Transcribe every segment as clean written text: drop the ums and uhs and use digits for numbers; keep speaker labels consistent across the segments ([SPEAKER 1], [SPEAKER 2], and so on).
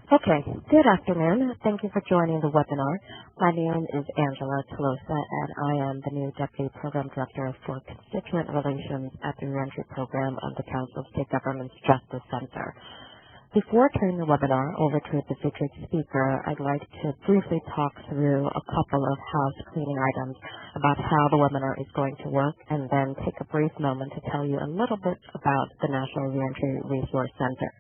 [SPEAKER 1] Okay, good afternoon. Thank you for joining the webinar. My name is Angela Tolosa, and I am the new Deputy Program Director for Constituent Relations at the Reentry Program of the Council of State Governments Justice Center. Before turning the webinar over to the featured speaker, I'd like to briefly talk through a couple of house cleaning items about how the webinar is going to work, and then take a brief moment to tell you a little bit about the National Reentry Resource Center.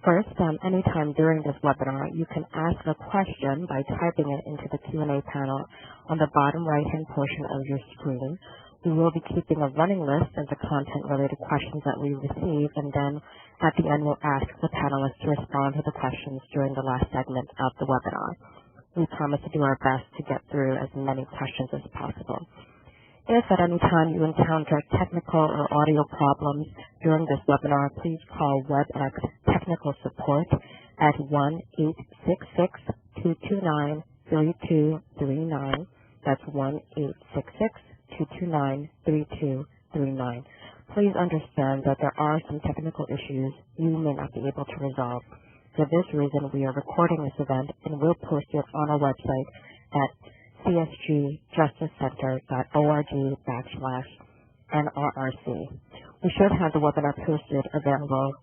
[SPEAKER 1] First, anytime during this webinar, you can ask a question by typing it into the Q&A panel on the bottom right-hand portion of your screen. We will be keeping a running list of the content-related questions that we receive, and then at the end we'll ask the panelists to respond to the questions during the last segment of the webinar. We promise to do our best to get through as many questions as possible. If at any time you encounter technical or audio problems during this webinar, please call WebEx Technical Support at 1-866-229-3239. That's 1-866-229-3239. Please understand that there are some technical issues you may not be able to resolve. For this reason, we are recording this event and will post it on our website at csgjusticeCenter.org/NRRC. We should have the webinar posted available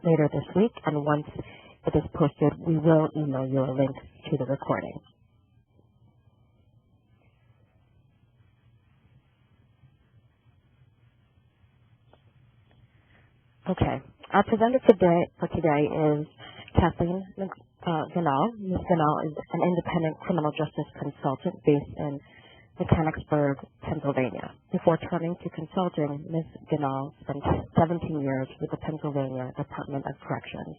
[SPEAKER 1] later this week, and once it is posted, we will email you a link to the recording. Okay, our presenter for today is Kathleen Gnall. Ms. Gnall is an independent criminal justice consultant based in Mechanicsburg, Pennsylvania. Before turning to consulting, Ms. Gnall spent 17 years with the Pennsylvania Department of Corrections.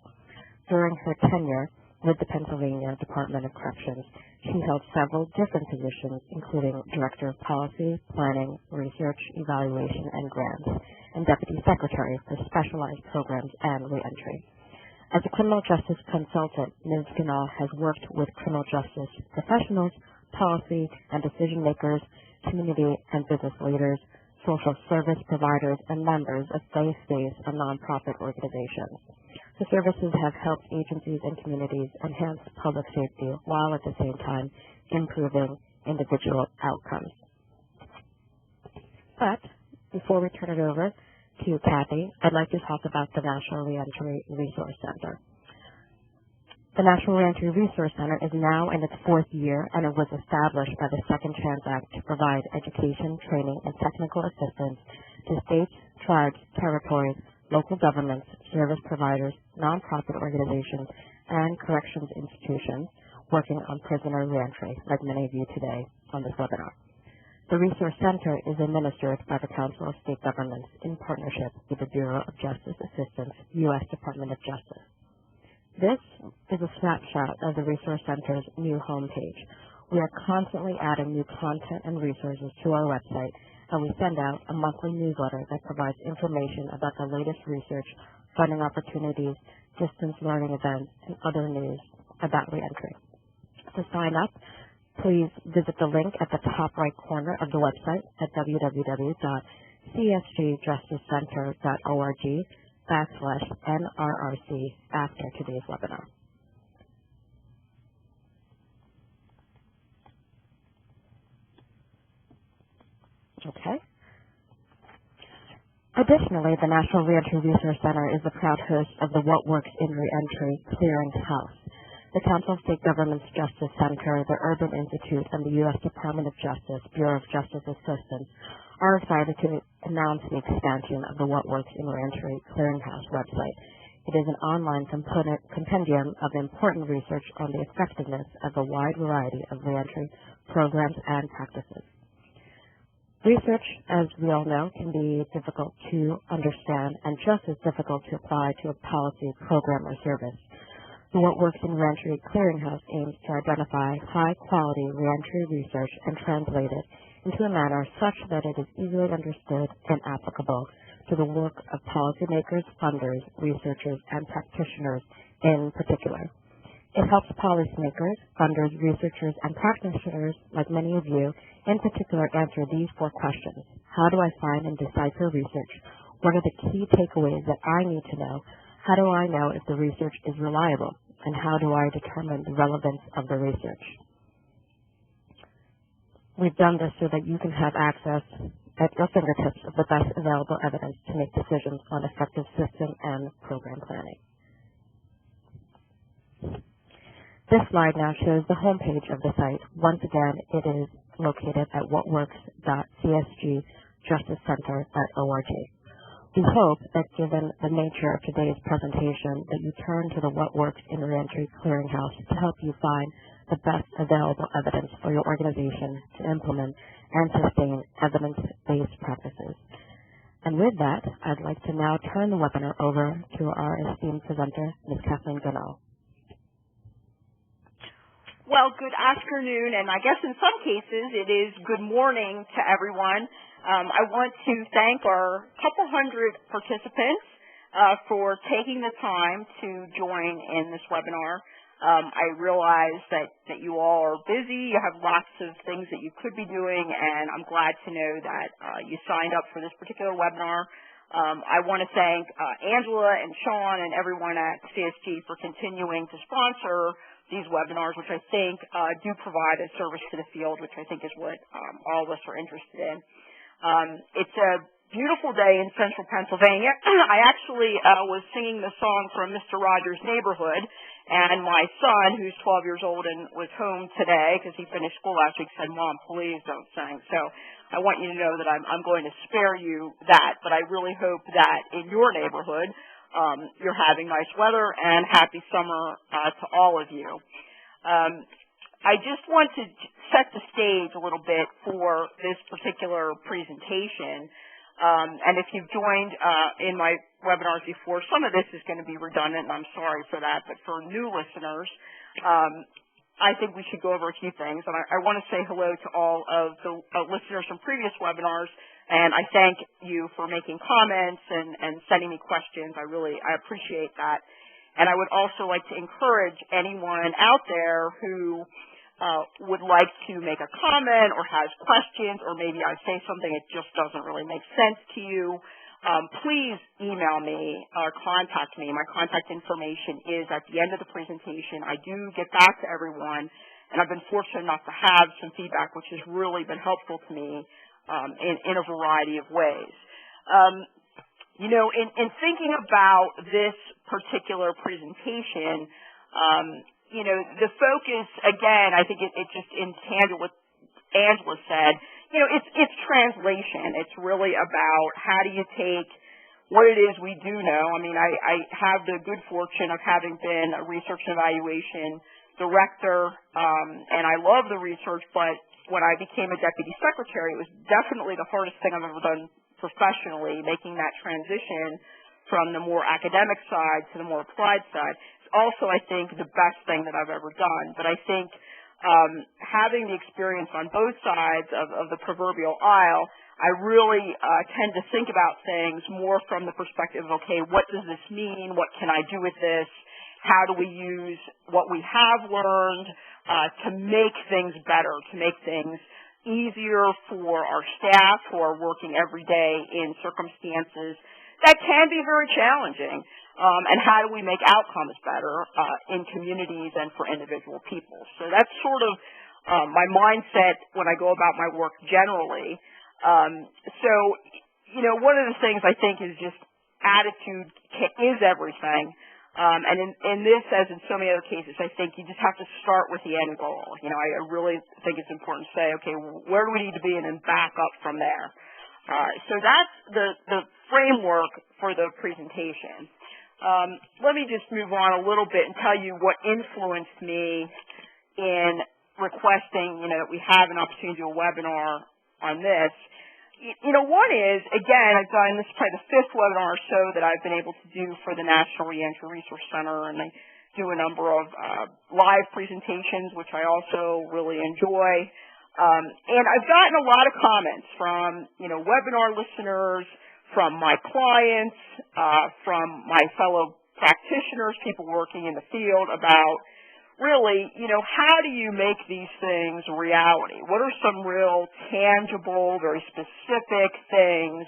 [SPEAKER 1] During her tenure with the Pennsylvania Department of Corrections, she held several different positions, including Director of Policy, Planning, Research, Evaluation, and Grants, and Deputy Secretary for Specialized Programs and Reentry. As a criminal justice consultant, Ms. Gnall has worked with criminal justice professionals, policy and decision makers, community and business leaders, social service providers, and members of faith-based and nonprofit organizations. The services have helped agencies and communities enhance public safety while at the same time improving individual outcomes. But before we turn it over to Kathy, I'd like to talk about the National Reentry Resource Center. The National Reentry Resource Center is now in its 4th year, and it was established by the Second Chance Act to provide education, training, and technical assistance to states, tribes, territories, local governments, service providers, nonprofit organizations, and corrections institutions working on prisoner reentry, like many of you today on this webinar. The Resource Center is administered by the Council of State Governments in partnership with the Bureau of Justice Assistance, U.S. Department of Justice. This is a snapshot of the Resource Center's new homepage. We are constantly adding new content and resources to our website, and we send out a monthly newsletter that provides information about the latest research, funding opportunities, distance learning events, and other news about reentry. To sign up, please visit the link at the top right corner of the website at www.csgjusticeCenter.org/NRRC after today's webinar. Okay. Additionally, the National Reentry Resource Center is the proud host of the What Works in Reentry Clearinghouse. The Council of State Governments Justice Center, the Urban Institute, and the U.S. Department of Justice, Bureau of Justice Assistance are excited to announce the expansion of the What Works in Reentry Clearinghouse website. It is an online compendium of important research on the effectiveness of a wide variety of reentry programs and practices. Research, as we all know, can be difficult to understand and just as difficult to apply to a policy, program, or service. The What Works in Reentry Clearinghouse aims to identify high-quality reentry research and translate it into a manner such that it is easily understood and applicable to the work of policymakers, funders, researchers, and practitioners in particular. It helps policymakers, funders, researchers, and practitioners, like many of you, in particular answer these 4 questions. How do I find and decipher research? What are the key takeaways that I need to know? How do I know if the research is reliable? and how do I determine the relevance of the research? We've done this so that you can have access at your fingertips of the best available evidence to make decisions on effective system and program planning. This slide now shows the homepage of the site. Once again, it is located at whatworks.csgjusticecenter.org. We hope that given the nature of today's presentation that you turn to the What Works in Reentry Clearinghouse to help you find the best available evidence for your organization to implement and sustain evidence-based practices. And with that, I'd like to now turn the webinar over to our esteemed presenter, Ms. Kathleen Gnall.
[SPEAKER 2] Well, good afternoon, and I guess in some cases it is good morning to everyone. I want to thank our couple hundred participants for taking the time to join in this webinar. I realize that you all are busy, you have lots of things that you could be doing, and I'm glad to know that you signed up for this particular webinar. I want to thank Angela and Sean and everyone at CSG for continuing to sponsor these webinars, which I think do provide a service to the field, which I think is what all of us are interested in. It's a beautiful day in central Pennsylvania. I actually was singing the song from Mr. Rogers' Neighborhood, and my son, who's 12 years old and was home today because he finished school last week, said, "Mom, please don't sing." So I want you to know that I'm going to spare you that, but I really hope that in your neighborhood you're having nice weather, and happy summer to all of you. I just want to set the stage a little bit for this particular presentation. And if you've joined in my webinars before, some of this is going to be redundant, and I'm sorry for that. But for new listeners, I think we should go over a few things. And I want to say hello to all of the listeners from previous webinars, and I thank you for making comments and sending me questions. I appreciate that. And I would also like to encourage anyone out there who would like to make a comment or has questions, or maybe I say something that just doesn't really make sense to you, please email me or contact me. My contact information is at the end of the presentation. I do get back to everyone, and I've been fortunate enough to have some feedback, which has really been helpful to me in a variety of ways. You know, in thinking about this particular presentation, you know, the focus, again, I think it just in tandem with what Angela said, you know, it's translation. It's really about how do you take what it is we do know. I mean, I have the good fortune of having been a research and evaluation director, and I love the research, but when I became a deputy secretary, it was definitely the hardest thing I've ever done professionally, making that transition from the more academic side to the more applied side. Also, I think, the best thing that I've ever done. But I think having the experience on both sides of the proverbial aisle, I really tend to think about things more from the perspective of, okay, what does this mean? What can I do with this? How do we use what we have learned to make things better, to make things easier for our staff who are working every day in circumstances that can be very challenging? And how do we make outcomes better in communities and for individual people? So that's sort of my mindset when I go about my work generally. So, you know, one of the things I think is just attitude is everything. And in this, as in so many other cases, I think you just have to start with the end goal. You know, I really think it's important to say, okay, where do we need to be, and then back up from there. So that's the framework for the presentation. Let me just move on a little bit and tell you what influenced me in requesting, you know, that we have an opportunity to do a webinar on this. You know, one is, again, I've done, this is probably the 5th webinar or so that I've been able to do for the National Reentry Resource Center, and I do a number of live presentations, which I also really enjoy. And I've gotten a lot of comments from, you know, webinar listeners, from my clients, from my fellow practitioners, people working in the field, about really, you know, how do you make these things reality? What are some real tangible, very specific things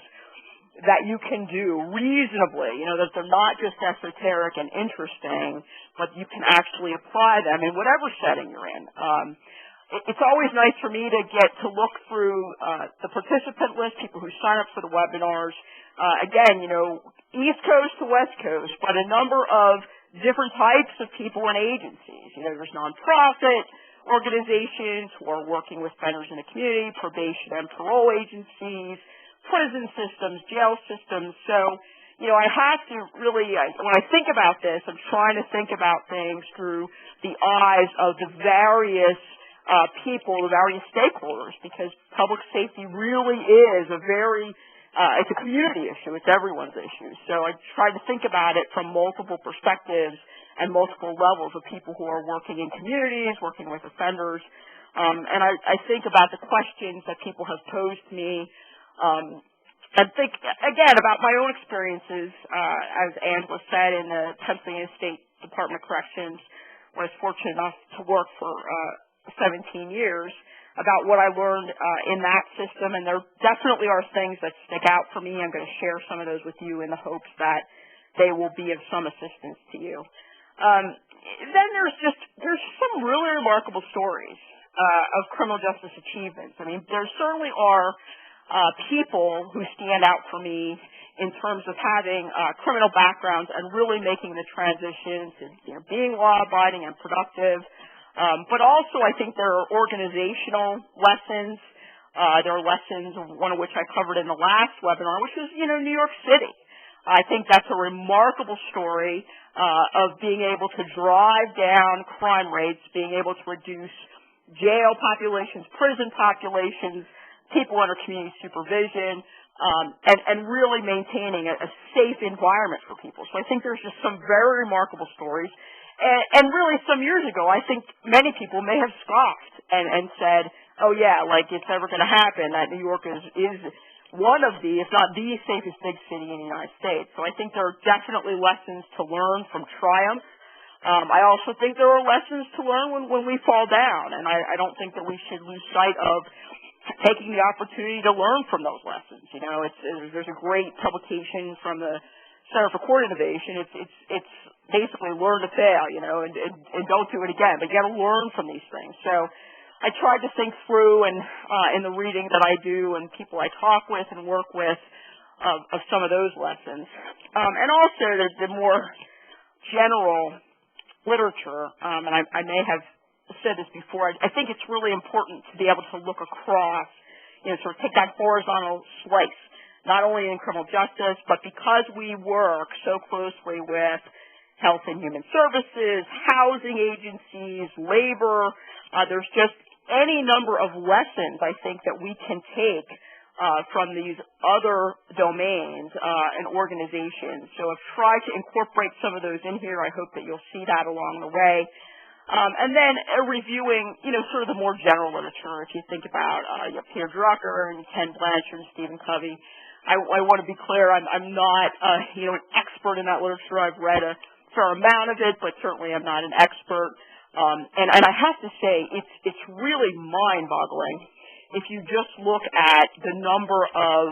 [SPEAKER 2] that you can do reasonably, that they're not just esoteric and interesting, but you can actually apply them in whatever setting you're in. It's always nice for me to get to look through the participant list, people who sign up for the webinars. Again, East Coast to West Coast, but a number of different types of people and agencies. There's nonprofit organizations who are working with offenders in the community, probation and parole agencies, prison systems, jail systems. So, I have to really, when I think about this, I'm trying to think about things through the eyes of the various people, the various stakeholders, because public safety really is it's a community issue. It's everyone's issue. So I try to think about it from multiple perspectives and multiple levels of people who are working in communities, working with offenders. And I think about the questions that people have posed to me, and think, again, about my own experiences, as Angela said, in the Pennsylvania State Department of Corrections, when I was fortunate enough to work for 17 years, about what I learned in that system, and there definitely are things that stick out for me. I'm going to share some of those with you in the hopes that they will be of some assistance to you. Then there's some really remarkable stories of criminal justice achievements. I mean, there certainly are people who stand out for me in terms of having criminal backgrounds and really making the transition to being law-abiding and productive. But also, I think there are organizational lessons. There are lessons, one of which I covered in the last webinar, which is, New York City. I think that's a remarkable story of being able to drive down crime rates, being able to reduce jail populations, prison populations, people under community supervision, and really maintaining a safe environment for people. So I think there's just some very remarkable stories. And really, some years ago, I think many people may have scoffed and said, oh, yeah, like it's never going to happen, that New York is one of the, if not the safest big city in the United States. So I think there are definitely lessons to learn from triumph. I also think there are lessons to learn when we fall down, and I don't think that we should lose sight of taking the opportunity to learn from those lessons. There's a great publication from the Center for Court Innovation. It's basically learn to fail, and don't do it again. But you got to learn from these things. So I tried to think through, and in the reading that I do and people I talk with and work with, of some of those lessons. And also the more general literature, and I may have said this before, I think it's really important to be able to look across, sort of take that horizontal slice, not only in criminal justice, but because we work so closely with health and human services, housing agencies, labor, there's just any number of lessons, I think, that we can take from these other domains and organizations. So I've tried to incorporate some of those in here. I hope that you'll see that along the way. And then reviewing, sort of the more general literature. If you think about Pierre Drucker and Ken Blanchard and Stephen Covey, I want to be clear, I'm not, an expert in that literature. I've read a fair amount of it, but certainly I'm not an expert. And I have to say, it's really mind-boggling if you just look at the number of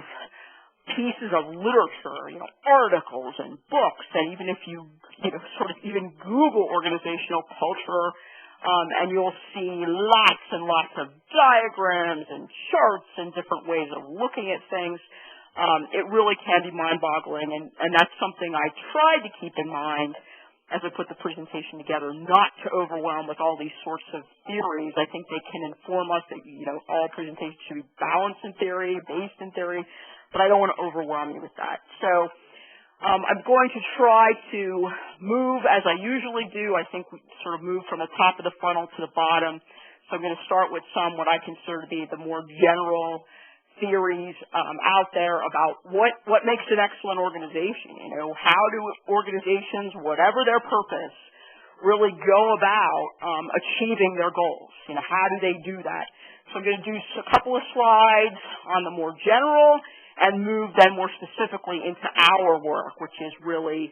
[SPEAKER 2] pieces of literature, articles and books, and even if you, sort of even Google organizational culture, and you'll see lots and lots of diagrams and charts and different ways of looking at things. It really can be mind-boggling, and that's something I tried to keep in mind as I put the presentation together, not to overwhelm with all these sorts of theories. I think they can inform us that, all presentations should be balanced in theory, based in theory, but I don't want to overwhelm you with that. So I'm going to try to move as I usually do. I think we sort of move from the top of the funnel to the bottom. So I'm going to start with what I consider to be the more general theories out there about what makes an excellent organization. How do organizations, whatever their purpose, really go about achieving their goals? How do they do that? So I'm going to do a couple of slides on the more general and move then more specifically into our work, which is really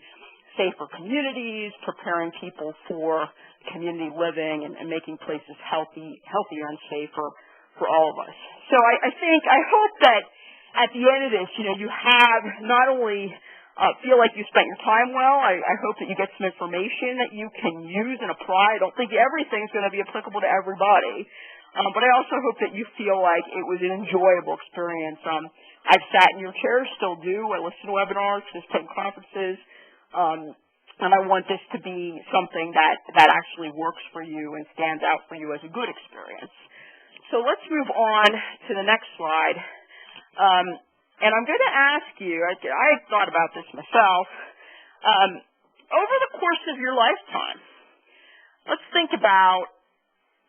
[SPEAKER 2] safer communities, preparing people for community living and making places healthier and safer for all of us. So I hope that at the end of this, you have not only feel like you spent your time well, I hope that you get some information that you can use and apply. I don't think everything's going to be applicable to everybody, but I also hope that you feel like it was an enjoyable experience. I've sat in your chair, still do. I listen to webinars, participate in conferences, and I want this to be something that actually works for you and stands out for you as a good experience. So let's move on to the next slide. And I'm going to ask you, I thought about this myself, over the course of your lifetime, let's think about,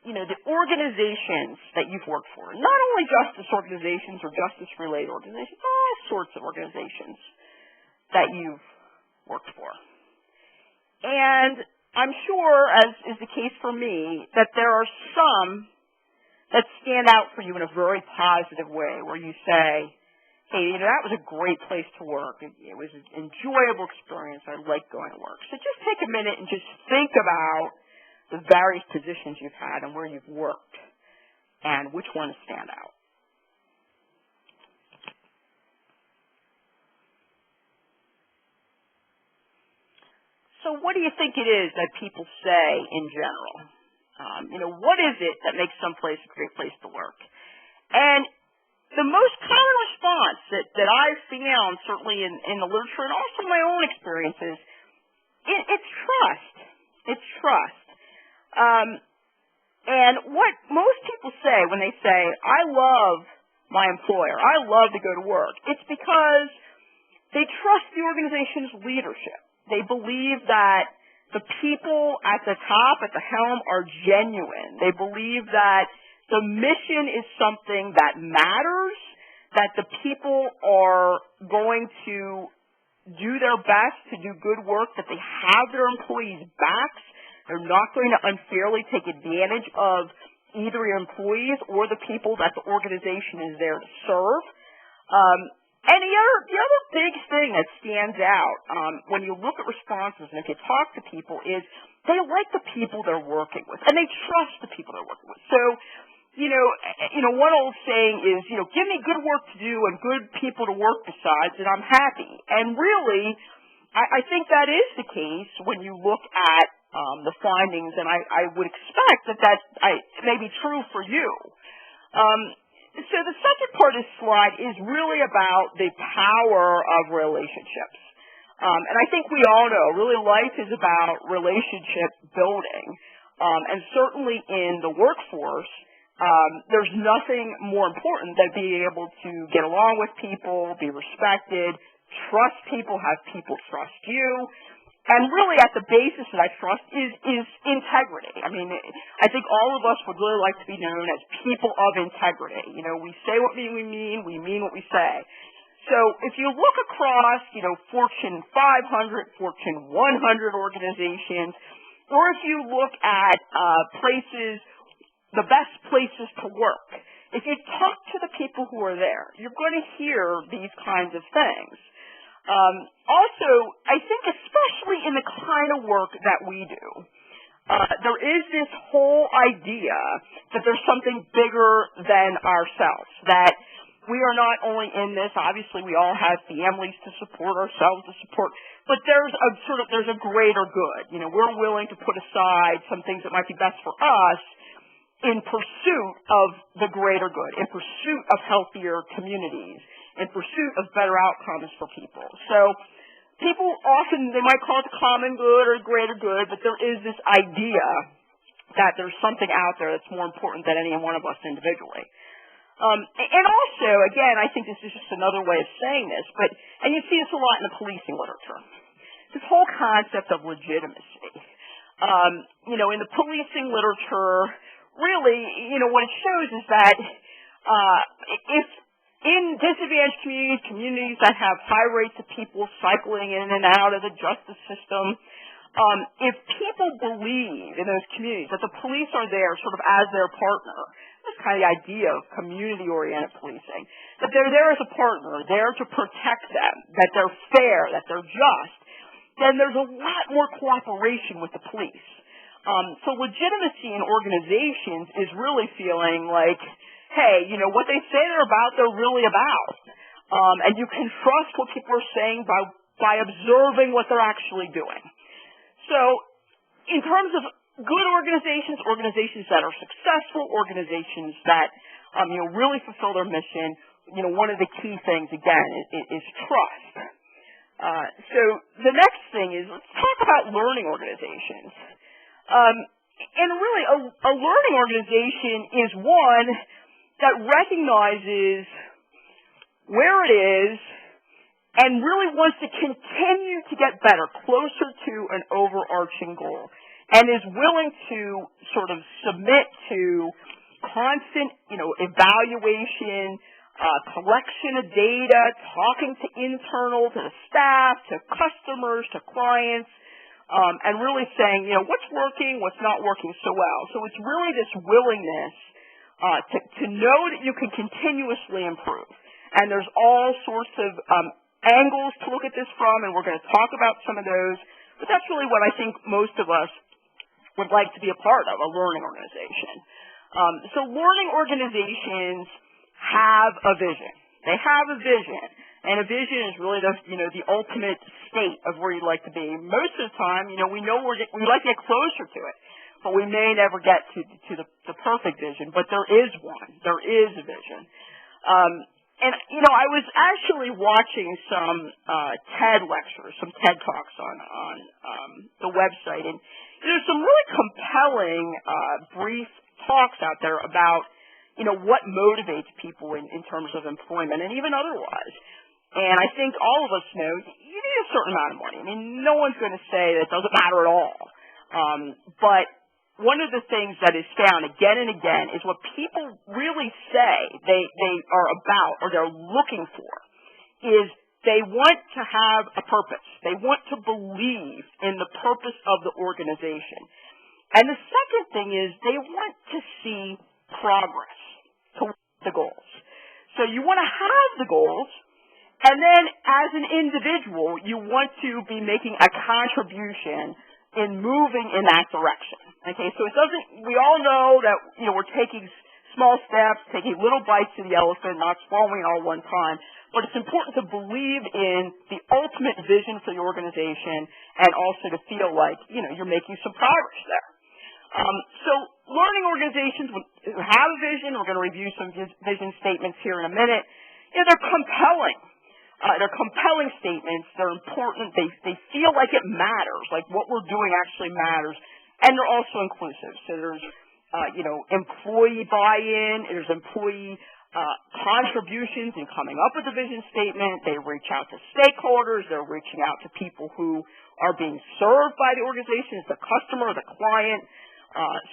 [SPEAKER 2] the organizations that you've worked for. Not only justice organizations or justice-related organizations, all sorts of organizations that you've worked for. And I'm sure, as is the case for me, that there are some that stand out for you in a very positive way, where you say, hey, that was a great place to work. It was an enjoyable experience. I like going to work. So just take a minute and just think about the various positions you've had and where you've worked and which ones stand out. So what do you think it is that people say in general? What is it that makes some place a great place to work? And the most common response that I've found, certainly in the literature and also my own experiences, it's trust. It's trust. And what most people say when they say, I love my employer, I love to go to work, it's because they trust the organization's leadership. They believe that the people at the top, at the helm, are genuine. They believe that the mission is something that matters, that the people are going to do their best to do good work, that they have their employees' backs. They're not going to unfairly take advantage of either your employees or the people that the organization is there to serve. And the other big thing that stands out when you look at responses and if you talk to people is they like the people they're working with and they trust the people they're working with. So, one old saying is, give me good work to do and good people to work besides and I'm happy. And really, I think that is the case when you look at the findings, and I would expect that may be true for you. So the second part of this slide is really about the power of relationships. And I think we all know, really life is about relationship building. And certainly in the workforce, there's nothing more important than being able to get along with people, be respected, trust people, have people trust you. And really at the basis of that trust is integrity. I mean, I think all of us would really like to be known as people of integrity. We say what we mean what we say. So if you look across, Fortune 500, Fortune 100 organizations, or if you look at places, the best places to work, if you talk to the people who are there, you're going to hear these kinds of things. Also, I think especially in the kind of work that we do, there is this whole idea that there's something bigger than ourselves, that we are not only in this, obviously we all have families to support, ourselves to support, but there's a greater good. We're willing to put aside some things that might be best for us in pursuit of the greater good, in pursuit of healthier communities, in pursuit of better outcomes for people. So people often, they might call it the common good or greater good, but there is this idea that there's something out there that's more important than any one of us individually. And also, again, I think this is just another way of saying this, and you see this a lot in the policing literature, this whole concept of legitimacy. In the policing literature, really, what it shows is that if in disadvantaged communities that have high rates of people cycling in and out of the justice system, if people believe in those communities that the police are there sort of as their partner, that's kind of the idea of community-oriented policing, that they're there as a partner, there to protect them, that they're fair, that they're just, then there's a lot more cooperation with the police. So legitimacy in organizations is really feeling like, hey, what they say they're really about. and you can trust what people are saying by observing what they're actually doing. So in terms of good organizations, organizations that are successful, organizations that really fulfill their mission, one of the key things, again, is trust. So the next thing is, let's talk about learning organizations. And really, a learning organization is one that recognizes where it is and really wants to continue to get better, closer to an overarching goal, and is willing to sort of submit to constant, evaluation, collection of data, talking to internal, to the staff, to customers, to clients, and really saying, what's working, what's not working so well. So it's really this willingness to know that you can continuously improve. And there's all sorts of angles to look at this from, and we're going to talk about some of those. But that's really what I think most of us would like to be a part of, a learning organization. So learning organizations have a vision. They have a vision. And a vision is really the ultimate state of where you'd like to be. Most of the time, we know we'd like to get closer to it, but we may never get to the perfect vision. But there is one. There is a vision. And I was actually watching some TED lectures, some TED Talks on the website, and there's some really compelling brief talks out there about what motivates people in terms of employment and even otherwise. And I think all of us know you need a certain amount of money. I mean, no one's going to say that it doesn't matter at all. But one of the things that is found again and again is what people really say they are about or they're looking for is they want to have a purpose. They want to believe in the purpose of the organization. And the second thing is they want to see progress towards the goals. So you want to have the goals, and then as an individual, you want to be making a contribution in moving in that direction. Okay, so we all know that, we're taking small steps, taking little bites of the elephant, not swallowing it all one time, but it's important to believe in the ultimate vision for the organization and also to feel like, you're making some progress there. So learning organizations who have a vision, we're going to review some vision statements here in a minute, they're compelling. They're compelling statements. They're important. They feel like it matters, like what we're doing actually matters. And they're also inclusive. So there's, employee buy-in. There's employee contributions in coming up with a vision statement. They reach out to stakeholders. They're reaching out to people who are being served by the organization, as the customer or the client.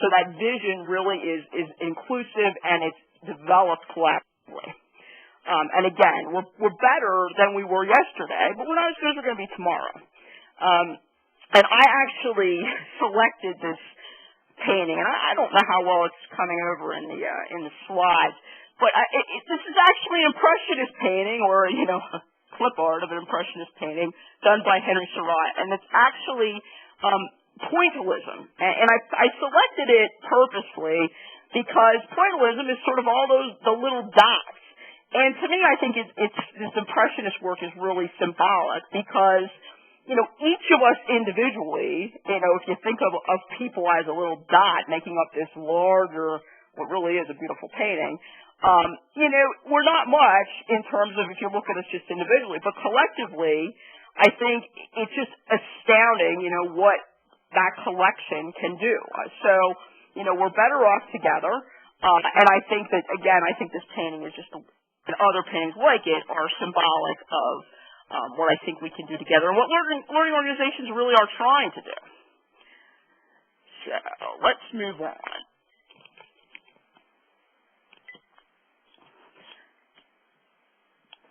[SPEAKER 2] So that vision really is inclusive and it's developed collaboratively. And again, we're better than we were yesterday, but we're not as good as we're going to be tomorrow. And I actually selected this painting, and I don't know how well it's coming over in the slides, but this is actually an Impressionist painting, or clip art of an Impressionist painting done by Henry Surratt, and it's actually pointillism. And I selected it purposely because pointillism is sort of all the little dots. And to me, I think this Impressionist work is really symbolic because, each of us individually, if you think of people as a little dot making up this larger, what really is a beautiful painting, we're not much in terms of if you look at us just individually, but collectively, I think it's just astounding, what that collection can do. So, we're better off together. And I think that, again, this painting is just and other paintings like it are symbolic of what I think we can do together and what learning organizations really are trying to do. So let's move on.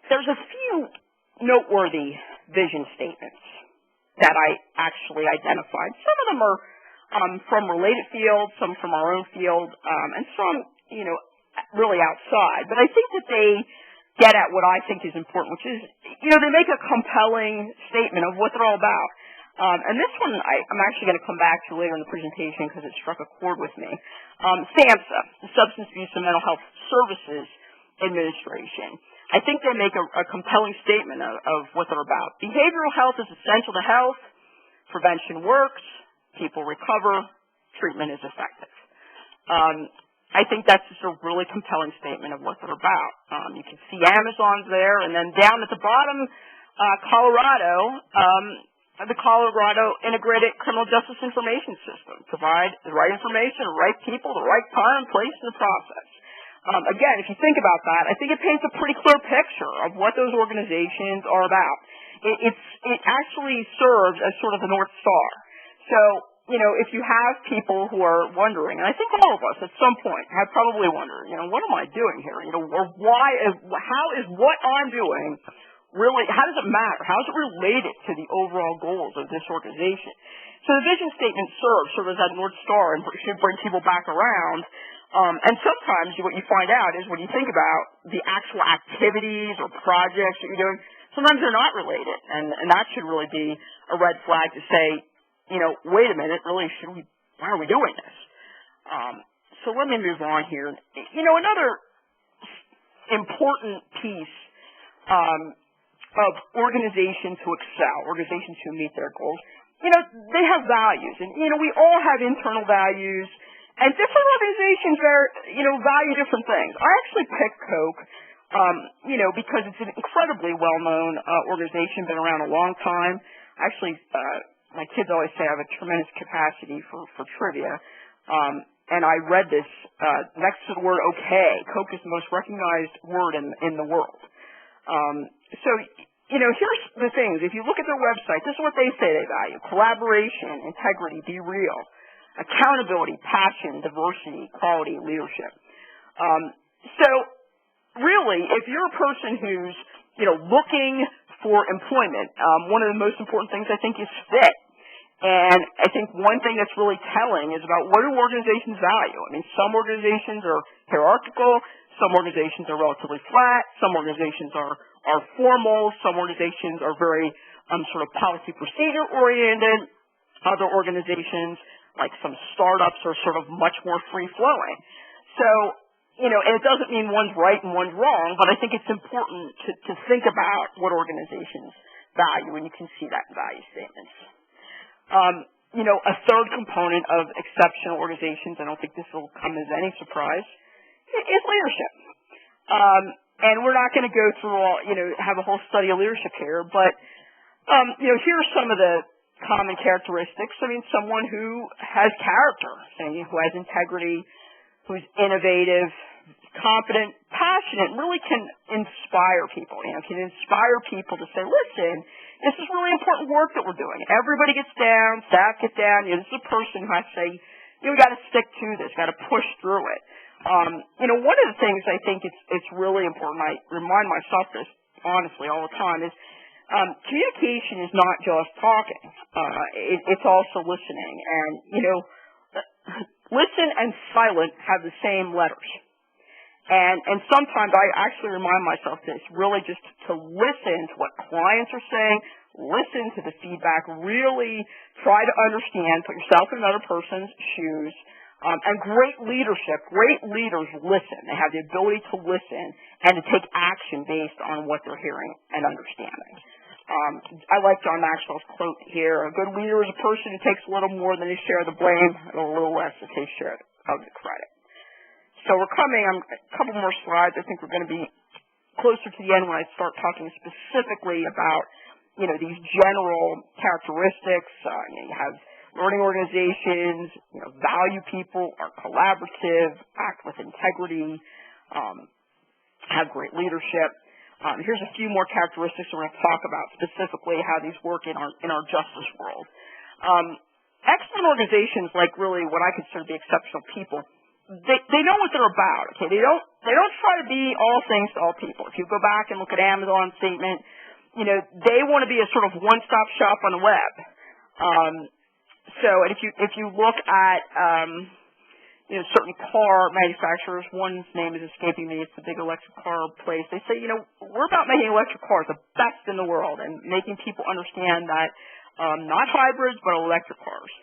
[SPEAKER 2] There's a few noteworthy vision statements that I actually identified. Some of them are from related fields, some from our own field, and some, really outside. But I think that they get at what I think is important, which is, they make a compelling statement of what they're all about. And this one I'm actually going to come back to later in the presentation because it struck a chord with me. SAMHSA, the Substance Abuse and Mental Health Services Administration.
[SPEAKER 3] I think they make a compelling statement of what they're about. Behavioral health is essential to health. Prevention works. People recover. Treatment is effective. I think that's just a really compelling statement of what they're about. You can see Amazon's there, and then down at the bottom, Colorado, the Colorado Integrated Criminal Justice Information System. Provide the right information, the right people, the right time, place, and the process. Again, if you think about that, I think it paints a pretty clear picture of what those organizations are about. It actually serves as sort of the North Star. So, if you have people who are wondering, and I think all of us at some point have probably wondered, what am I doing here? Or how is what I'm doing really, how does it matter? How is it related to the overall goals of this organization? So the vision statement serves sort of as that North Star and should bring people back around. And sometimes what you find out is when you think about the actual activities or projects that you're doing, sometimes they're not related. And that should really be a red flag to say, wait a minute, really, why are we doing this? So let me move on here. Another important piece of organizations who excel, organizations who meet their goals, they have values. And, we all have internal values, and different organizations value different things. I actually picked Coke, because it's an incredibly well-known organization, been around a long time. Actually, my kids always say I have a tremendous capacity for trivia. And I read this next to the word okay. Coke is the most recognized word in the world. So, here's the things. If you look at their website, this is what they say they value. Collaboration, integrity, be real, accountability, passion, diversity, quality, leadership. So, really, if you're a person who's, looking for employment, one of the most important things I think is fit. And I think one thing that's really telling is about what do organizations value. I mean, some organizations are hierarchical, some organizations are relatively flat, some organizations are formal, some organizations are very sort of policy procedure oriented, other organizations, like some startups, are sort of much more free flowing. So, and it doesn't mean one's right and one's wrong, but I think it's important to think about what organizations value, and you can see that in value statements. A third component of exceptional organizations, I don't think this will come as any surprise, is leadership. And we're not going to go through all, have a whole study of leadership here, but, here are some of the common characteristics. I mean, someone who has character, who has integrity, who's innovative, competent, passionate, really can inspire people, can inspire people to say, listen, this is really important work that we're doing. Everybody gets down, staff get down, this is a person who has to say, we got to stick to this, got to push through it. One of the things I think it's really important, I remind myself this honestly all the time, is communication is not just talking. It's also listening. And, listen and silent have the same letters. And sometimes I actually remind myself this, really just to listen to what clients are saying, listen to the feedback, really try to understand, put yourself in another person's shoes. And great leaders listen. They have the ability to listen and to take action based on what they're hearing and understanding. I like John Maxwell's quote here, a good leader is a person who takes a little more than his share of the blame and a little less than his share of the credit. So we're coming on a couple more slides. I think we're going to be closer to the end when I start talking specifically about, these general characteristics. You have learning organizations, value people, are collaborative, act with integrity, have great leadership. Here's a few more characteristics we're going to talk about specifically how these work in our justice world. Excellent organizations, like really what I consider to be exceptional people, they know what they're about. Okay, they don't try to be all things to all people. If you go back and look at Amazon's statement, they want to be a sort of one-stop shop on the web. So, and if you look at certain car manufacturers, one's name is escaping me. It's the big electric car place. They say, we're about making electric cars the best in the world and making people understand that not hybrids but electric cars.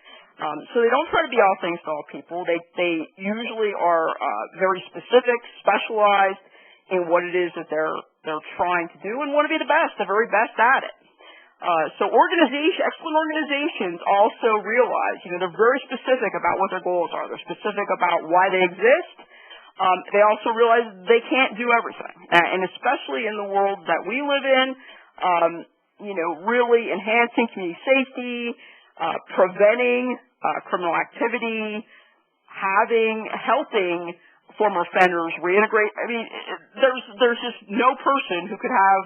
[SPEAKER 3] So they don't try to be all things to all people. They usually are very specific, specialized in what it is that they're they're trying to do and want to be the best, the very best at it. So excellent organizations also realize, they're very specific about what their goals are. They're specific about why they exist. They also realize they can't do everything. And especially in the world that we live in, really enhancing community safety, preventing criminal activity, helping former offenders reintegrate. I mean, there's just no person who could have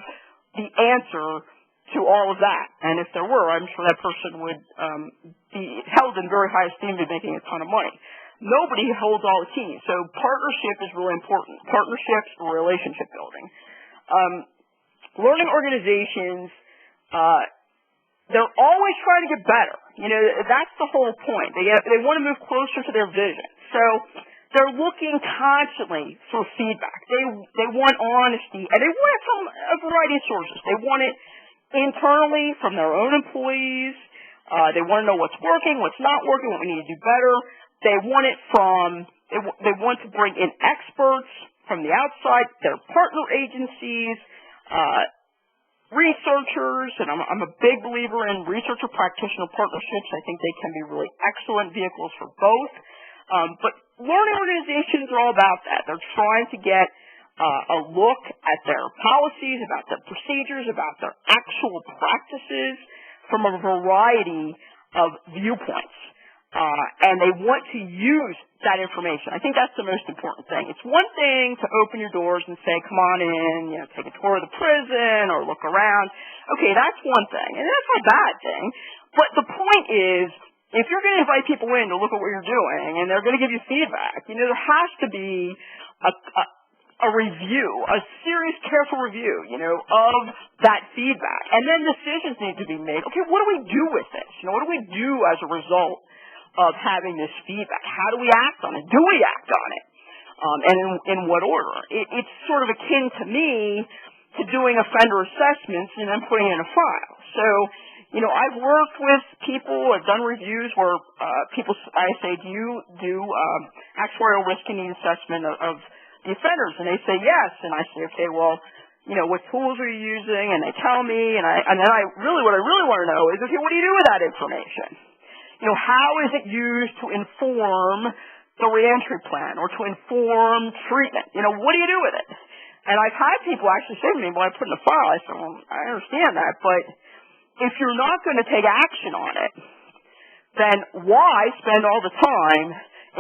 [SPEAKER 3] the answer to all of that. And if there were, I'm sure that person would be held in very high esteem and making a ton of money. Nobody holds all the keys. So partnership is really important. Partnerships, relationship building. Learning organizations, they're always trying to get better. That's the whole point. They want to move closer to their vision. So they're looking constantly for feedback. They want honesty, and they want it from a variety of sources. They want it internally from their own employees. They want to know what's working, what's not working, what we need to do better. They want it they want to bring in experts from the outside, their partner agencies, researchers, and I'm a big believer in researcher-practitioner partnerships. I think they can be really excellent vehicles for both. But learning organizations are all about that. They're trying to get a look at their policies, about their procedures, about their actual practices from a variety of viewpoints. And they want to use that information. I think that's the most important thing. It's one thing to open your doors and say, come on in, take a tour of the prison or look around. Okay, that's one thing. And that's not a bad thing. But the point is, if you're going to invite people in to look at what you're doing and they're going to give you feedback, there has to be a review, a serious, careful review, of that feedback. And then decisions need to be made. Okay, what do we do with this? What do we do as a result of having this feedback? How do we act on it? Do we act on it? And in what order? It's sort of akin to me to doing offender assessments and then putting it in a file. So, I've worked with people, I've done reviews where I say, do you do actuarial risk and need assessment of the offenders? And they say yes. And I say, okay, well, what tools are you using? And they tell me, and then what I really want to know is, okay, what do you do with that information? How is it used to inform the reentry plan or to inform treatment? What do you do with it? And I've had people actually say to me, well, I put in a file. I said, well, I understand that, but if you're not going to take action on it, then why spend all the time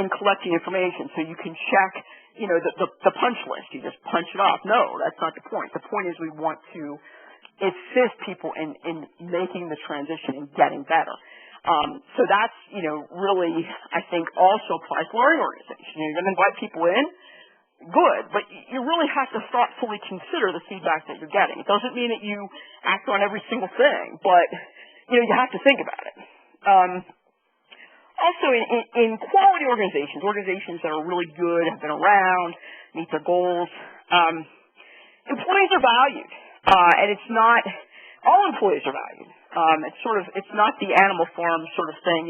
[SPEAKER 3] in collecting information so you can check, the punch list? You just punch it off. No, that's not the point. The point is we want to assist people in making the transition and getting better. So that's, really, I think also applies to learning organizations. You're going to invite people in, good, but you really have to thoughtfully consider the feedback that you're getting. It doesn't mean that you act on every single thing, but, you have to think about it. Also, in quality organizations that are really good, have been around, meet their goals, employees are valued, and it's not all employees are valued. It's not the Animal Farm sort of thing,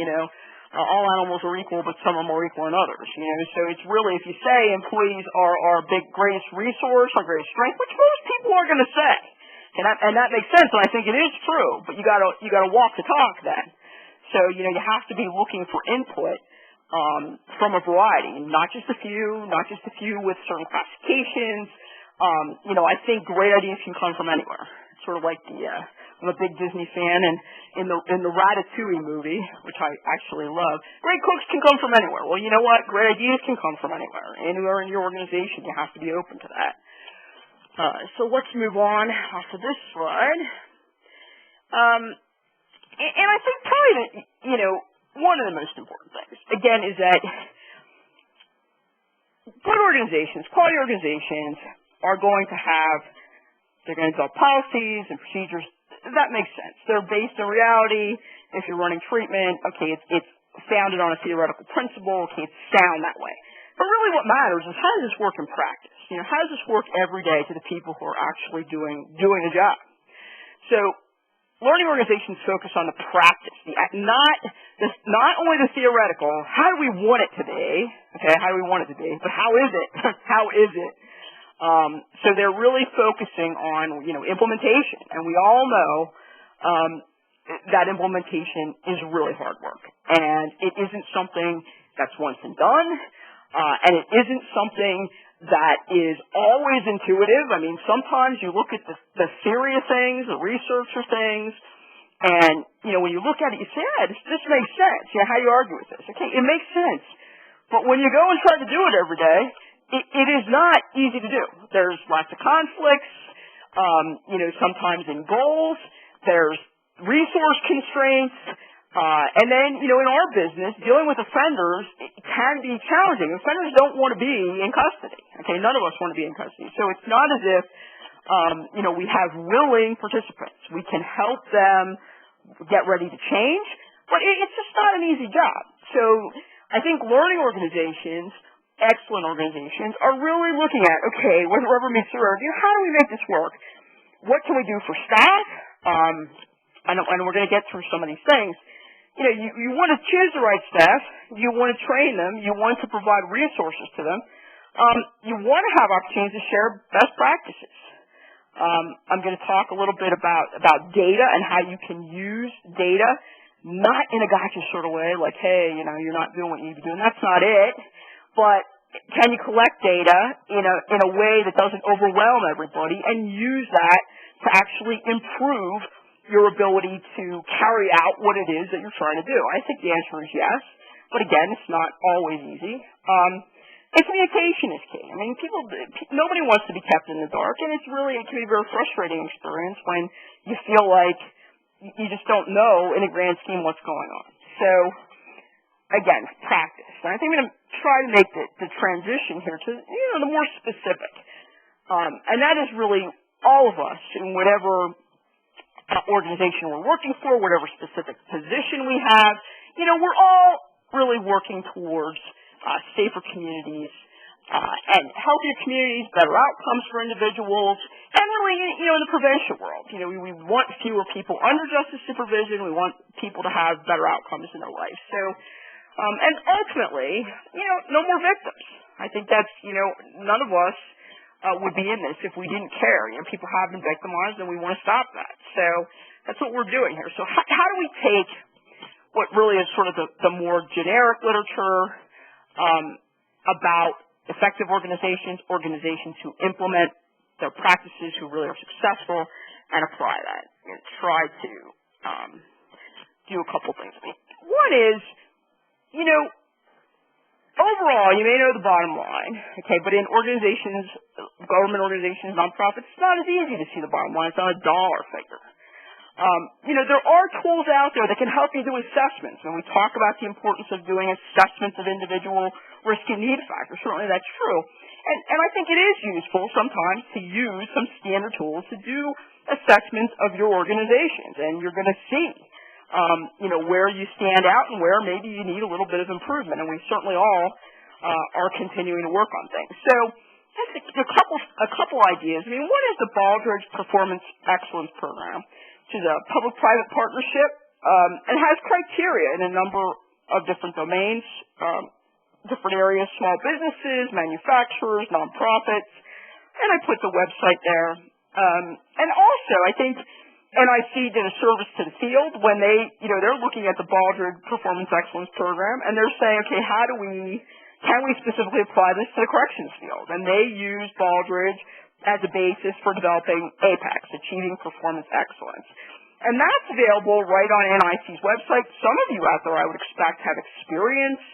[SPEAKER 3] all animals are equal, but some are more equal than others, So it's really, if you say employees are our greatest resource, our greatest strength, which most people are going to say, and that makes sense, and I think it is true, but you gotta walk the talk then. So, you have to be looking for input, from a variety, not just a few with certain classifications. I think great ideas can come from anywhere. It's sort of like I'm a big Disney fan, and in the Ratatouille movie, which I actually love, great cooks can come from anywhere. Well, you know what? Great ideas can come from anywhere. Anywhere in your organization, you have to be open to that. So let's move on off of this slide. And I think probably, one of the most important things, again, is that good organizations, quality organizations, are going to they're going to develop policies and procedures. That makes sense. They're based in reality. If you're running treatment, okay, it's founded on a theoretical principle. Okay, it's sound that way. But really what matters is how does this work in practice? How does this work every day to the people who are actually doing the job? So learning organizations focus on the practice, not only the theoretical, how do we want it to be, okay, how do we want it to be, but how is it? How is it? So they're really focusing on, implementation. And we all know that implementation is really hard work. And it isn't something that's once and done. And it isn't something that is always intuitive. I mean, sometimes you look at the theory of things, the research of things, and, when you look at it, you say, yeah, this makes sense. How do you argue with this? Okay, it makes sense. But when you go and try to do it every day, it is not easy to do. There's lots of conflicts, sometimes in goals. There's resource constraints. And then, in our business, dealing with offenders can be challenging. Offenders don't want to be in custody. Okay, none of us want to be in custody. So it's not as if, we have willing participants. We can help them get ready to change, but it's just not an easy job. So I think learning organizations, excellent organizations, are really looking at, okay, when the rubber meets the road, how do we make this work? What can we do for staff? And we're going to get through some of these things. You want to choose the right staff. You want to train them. You want to provide resources to them. You want to have opportunities to share best practices. I'm going to talk a little bit about data and how you can use data, not in a gotcha sort of way, like, hey, you're not doing what you need to be doing. That's not it. But can you collect data in a way that doesn't overwhelm everybody and use that to actually improve your ability to carry out what it is that you're trying to do? I think the answer is yes. But again, it's not always easy. And communication is key. I mean, nobody wants to be kept in the dark, and it can be a very frustrating experience when you feel like you just don't know in a grand scheme what's going on. So, again, practice. And I think I'm going to try to make the transition here to, the more specific. And that is really all of us in whatever organization we're working for, whatever specific position we have. We're all really working towards safer communities, and healthier communities, better outcomes for individuals, and really, in the prevention world. We want fewer people under justice supervision. We want people to have better outcomes in their life. So, and ultimately, no more victims. I think that's, none of us would be in this if we didn't care. People have been victimized, and we want to stop that. So that's what we're doing here. So how do we take what really is sort of the more generic literature about effective organizations who implement their practices, who really are successful, and apply that and try to do a couple things. One is, overall, you may know the bottom line, okay, but in organizations, government organizations, nonprofits, it's not as easy to see the bottom line. It's not a dollar figure. There are tools out there that can help you do assessments. When we talk about the importance of doing assessments of individual risk and need factors, certainly that's true. And I think it is useful sometimes to use some standard tools to do assessments of your organizations. And you're going to see, where you stand out and where maybe you need a little bit of improvement. And we certainly all are continuing to work on things. So just a couple ideas. I mean, one is the Baldrige Performance Excellence Program, which is a public-private partnership, and has criteria in a number of different domains, different areas, small businesses, manufacturers, nonprofits, and I put the website there. And also, I think NIC did a service to the field when they're looking at the Baldrige Performance Excellence Program, and they're saying, okay, can we specifically apply this to the corrections field? And they use Baldrige as a basis for developing APEX, Achieving Performance Excellence. And that's available right on NIC's website. Some of you out there, I would expect, have experience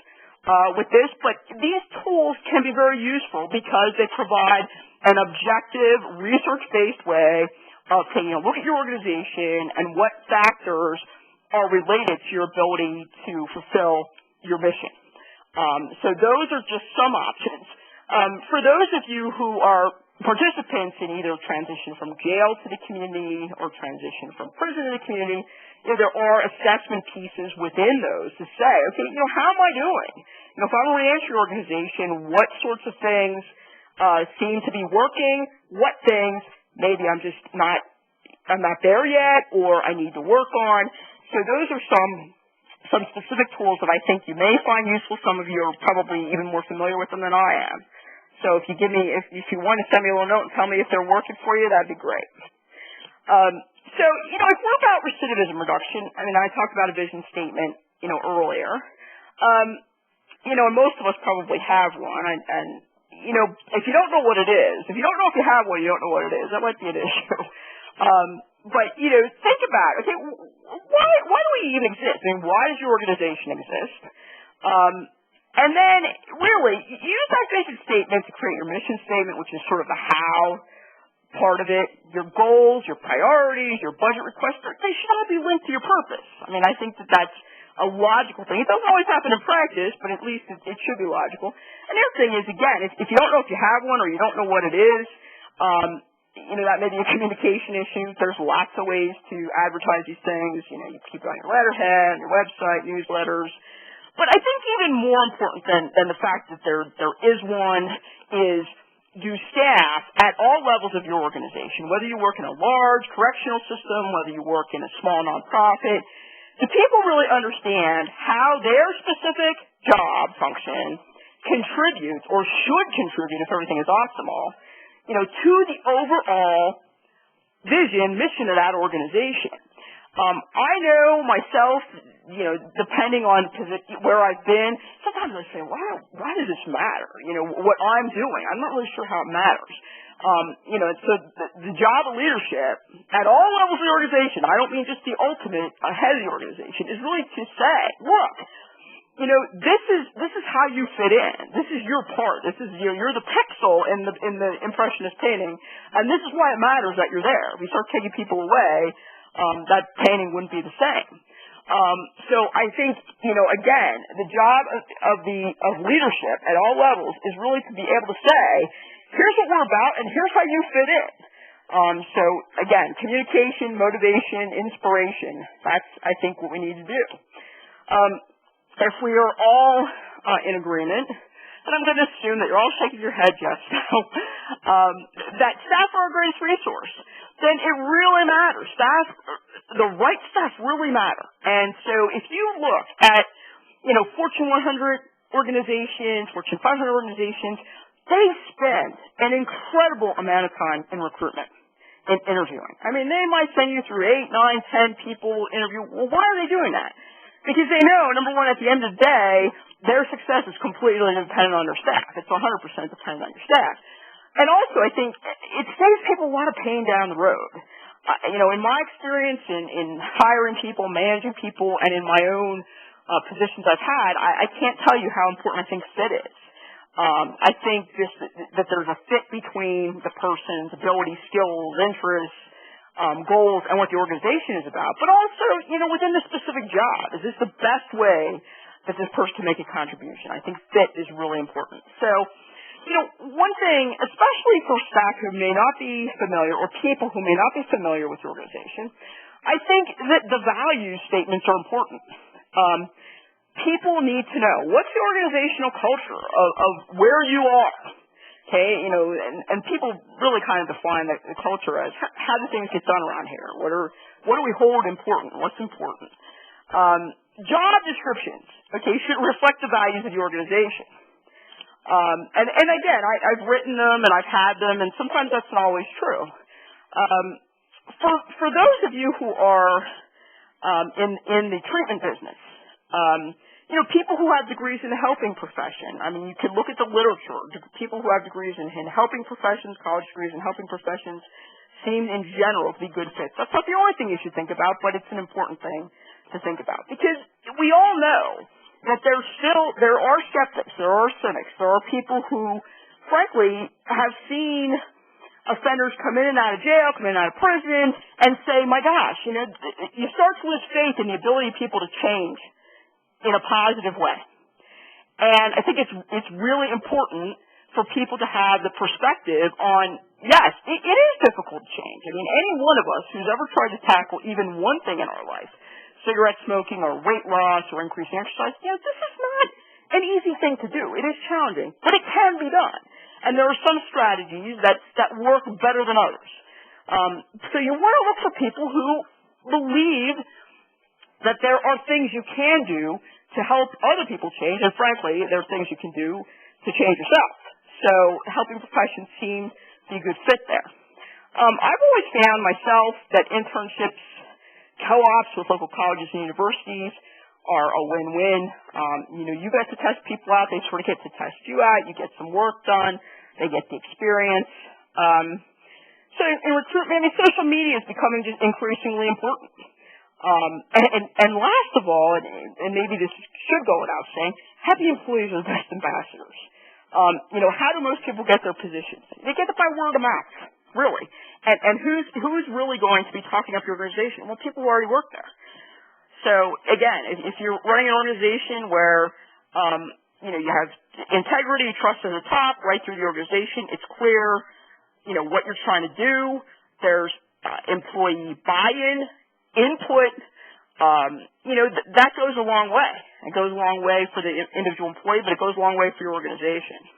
[SPEAKER 3] with this, but these tools can be very useful because they provide an objective, research-based way of taking a look at your organization and what factors are related to your ability to fulfill your mission. So those are just some options. For those of you who are participants in either transition from jail to the community or transition from prison to the community, there are assessment pieces within those to say, okay, how am I doing? If I'm a reentry organization, what sorts of things seem to be working? What things maybe I'm not there yet, or I need to work on? So those are some specific tools that I think you may find useful. Some of you are probably even more familiar with them than I am. So if you want to send me a little note and tell me if they're working for you, that'd be great. So, if we're about recidivism reduction, I talked about a vision statement, earlier. And most of us probably have one. And if you don't know what it is, if you don't know if you have one, you don't know what it is. That might be an issue. But, think about it. Okay, why do we even exist? Why does your organization exist? And then, really, use that vision statement to create your mission statement, which is sort of the how part of it, your goals, your priorities, your budget requests. They should all be linked to your purpose. I think that's a logical thing. It doesn't always happen in practice, but at least it should be logical. And the other thing is, again, if you don't know if you have one or you don't know what it is, that may be a communication issue. There's lots of ways to advertise these things. You keep it on your letterhead, your website, newsletters. But I think even more important than the fact that there is one is, do staff at all levels of your organization, whether you work in a large correctional system, whether you work in a small nonprofit, do people really understand how their specific job function contributes or should contribute, if everything is optimal, to the overall vision, mission of that organization? I know myself, depending on where I've been, sometimes I say, why does this matter? What I'm doing, I'm not really sure how it matters. So the job of leadership at all levels of the organization, I don't mean just the ultimate head of the organization, is really to say, look, this is how you fit in. This is your part. This is you're the pixel in the impressionist painting, and this is why it matters that you're there. If we start taking people away, that painting wouldn't be the same. So I think, again, the job of leadership at all levels is really to be able to say, here's what we're about and here's how you fit in. So again, communication, motivation, inspiration, that's, I think, what we need to do. If we are all in agreement, and I'm going to assume that you're all shaking your head yes now, that staff are our greatest resource, then it really matters. The right staff really matter. And so if you look at, Fortune 100 organizations, Fortune 500 organizations, they spend an incredible amount of time in recruitment and interviewing. They might send you through 8, 9, 10 people interview. Well, why are they doing that? Because they know, number one, at the end of the day, their success is completely dependent on their staff. It's 100% dependent on your staff. And also, I think it saves people a lot of pain down the road. In my experience in hiring people, managing people, and in my own positions I've had, I can't tell you how important I think fit is. I think that there's a fit between the person's ability, skills, interests, goals, and what the organization is about. But also, within the specific job, is this the best way that this person can make a contribution? I think fit is really important. So, one thing, especially for staff who may not be familiar or people who may not be familiar with the organization, I think that the value statements are important. People need to know what's the organizational culture of where you are. Okay, and people really kind of define the culture as how do things get done around here? What do we hold important? What's important? Job descriptions, okay, should reflect the values of the organization. And again, I've written them and I've had them, and sometimes that's not always true. For those of you who are in the treatment business, people who have degrees in the helping profession. You can look at the literature. People who have degrees in helping professions, college degrees in helping professions, seem in general to be good fits. That's not the only thing you should think about, but it's an important thing to think about. Because we all know that there are skeptics, there are cynics, there are people who, frankly, have seen offenders come in and out of jail, come in and out of prison, and say, my gosh, you start to lose faith in the ability of people to change in a positive way. And I think it's really important for people to have the perspective on, yes, it is difficult to change. Any one of us who's ever tried to tackle even one thing in our life, cigarette smoking or weight loss or increasing exercise, this is not an easy thing to do. It is challenging, but it can be done. And there are some strategies that work better than others. So you want to look for people who believe that there are things you can do to help other people change, and frankly, there are things you can do to change yourself. So helping professions seemed to be a good fit there. I've always found myself that internships, co-ops with local colleges and universities are a win-win. You get to test people out. They sort of get to test you out. You get some work done. They get the experience. So in recruitment, social media is becoming just increasingly important. And last of all, and maybe this should go without saying, happy employees are the best ambassadors. How do most people get their positions? They get it by word of mouth, really. And who's really going to be talking up your organization? Well, people who already work there. So again, if you're running an organization where you have integrity, trust at the top, right through the organization, it's clear, what you're trying to do. There's employee buy-in, input. That goes a long way. It goes a long way for the individual employee, but it goes a long way for your organization.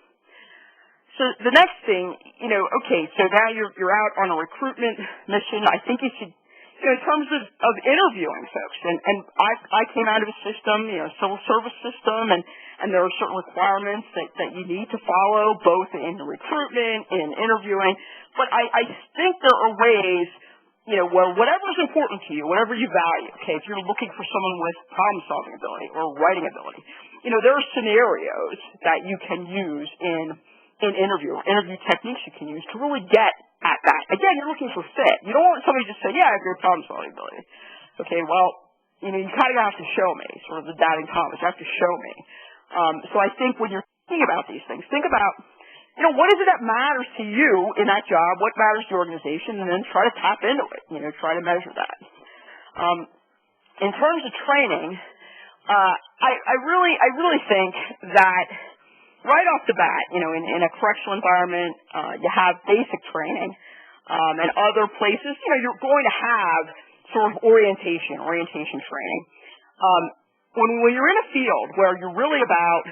[SPEAKER 3] So the next thing, so now you're out on a recruitment mission. I think you should, in terms of interviewing folks, and I came out of a system, civil service system, and there are certain requirements that you need to follow, both in recruitment, in interviewing. But I think there are ways, where whatever is important to you, whatever you value, if you're looking for someone with problem-solving ability or writing ability, there are scenarios that you can use in interview techniques you can use to really get at that. Again, you're looking for fit. You don't want somebody to just say, yeah, I have great problem-solving ability. Okay, well, you kind of have to show me, sort of the doubting Thomas. You have to show me. So I think when you're thinking about these things, think about, what is it that matters to you in that job? What matters to your organization? And then try to tap into it. Try to measure that. In terms of training, I really think that right off the bat, in a correctional environment, you have basic training, and other places, you're going to have sort of orientation training. When you're in a field where you're really about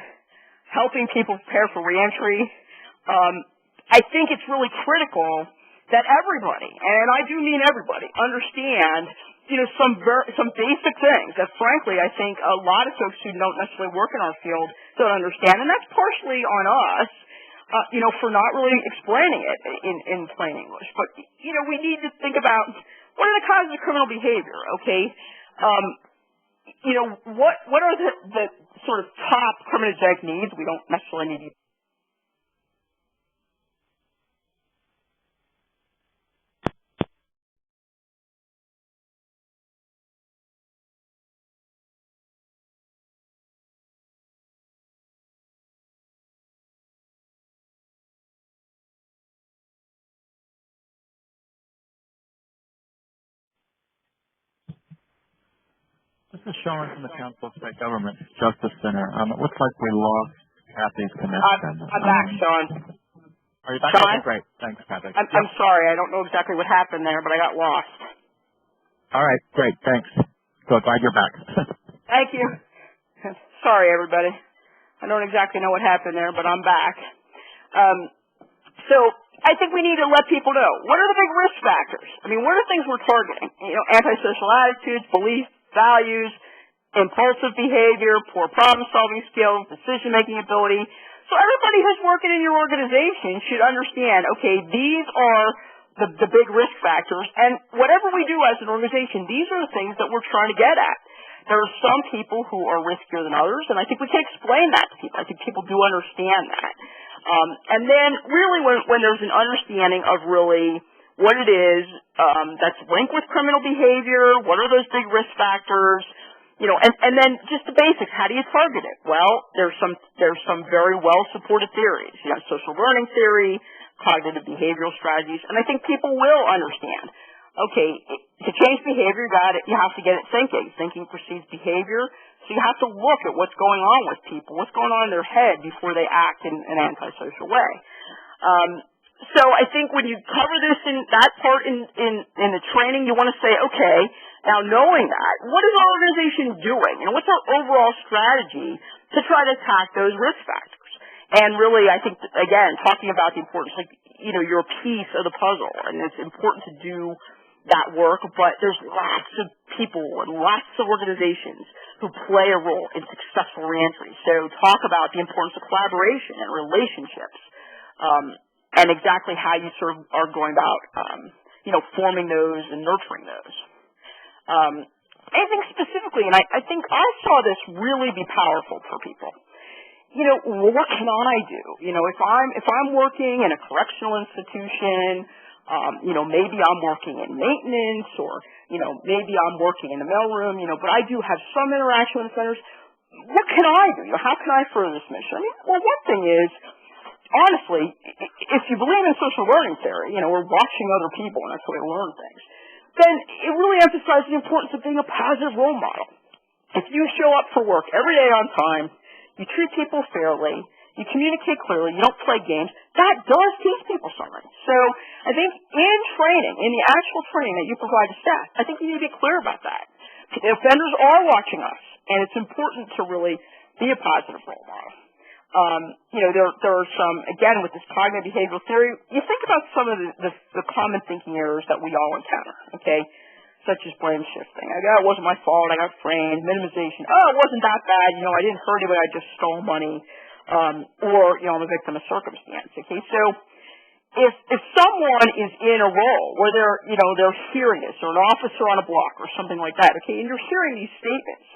[SPEAKER 3] helping people prepare for reentry, I think it's really critical that everybody, and I do mean everybody, understand some basic things that, frankly, I think a lot of folks who don't necessarily work in our field don't understand, and that's partially on us, for not really explaining it in plain English. But we need to think about what are the causes of criminal behavior. Okay, what are the sort of top criminogenic needs? We don't necessarily need.
[SPEAKER 4] This is Sean from the Council of State Government Justice Center. It looks like we lost Kathy's connection.
[SPEAKER 3] I'm back, Sean.
[SPEAKER 4] Are you back?
[SPEAKER 3] Sean?
[SPEAKER 4] Okay, great. Thanks, Kathy.
[SPEAKER 3] I'm sorry. I don't know exactly what happened there, but I got lost.
[SPEAKER 4] All right, great. Thanks. So glad you're back.
[SPEAKER 3] Thank you. Sorry, everybody. I don't exactly know what happened there, but I'm back. So I think we need to let people know, what are the big risk factors? I mean, what are the things we're targeting? Antisocial attitudes, beliefs, values, impulsive behavior, poor problem-solving skills, decision-making ability. So everybody who's working in your organization should understand, okay, these are the big risk factors, and whatever we do as an organization, these are the things that we're trying to get at. There are some people who are riskier than others, and I think we can explain that to people. I think people do understand that. And then really when there's an understanding of really what it is that's linked with criminal behavior, what are those big risk factors, and then just the basics. How do you target it? Well, there's some very well-supported theories. You have social learning theory, cognitive behavioral strategies, and I think people will understand. Okay, to change behavior, you have to get it thinking. Thinking precedes behavior, so you have to look at what's going on with people, what's going on in their head before they act in an antisocial way. So I think when you cover this in that part in the training, you want to say, okay, now knowing that, what is our organization doing? What's our overall strategy to try to attack those risk factors? And really, I think, again, talking about the importance, you're a piece of the puzzle, and it's important to do that work, but there's lots of people and lots of organizations who play a role in successful reentry. So talk about the importance of collaboration and relationships. and exactly how you sort of are going about, forming those and nurturing those. Anything specifically, and I think I saw this really be powerful for people. What can I do? If I'm working in a correctional institution, maybe I'm working in maintenance, or maybe I'm working in the mailroom, but I do have some interaction with offenders. What can I do? How can I further this mission? One thing is, honestly, if you believe in social learning theory, we're watching other people and that's the way to learn things, then it really emphasizes the importance of being a positive role model. If you show up for work every day on time, you treat people fairly, you communicate clearly, you don't play games, that does teach people something. So I think in training, in the actual training that you provide to staff, I think you need to be clear about that. The offenders are watching us, and it's important to really be a positive role model. There are some, again, with this cognitive behavioral theory, you think about some of the common thinking errors that we all encounter, okay, such as blame shifting. It wasn't my fault, I got framed, minimization, it wasn't that bad, I didn't hurt anybody, I just stole money, or, I'm a victim of circumstance, okay, so if someone is in a role where they're hearing this, or an officer on a block or something like that, okay, and you're hearing these statements,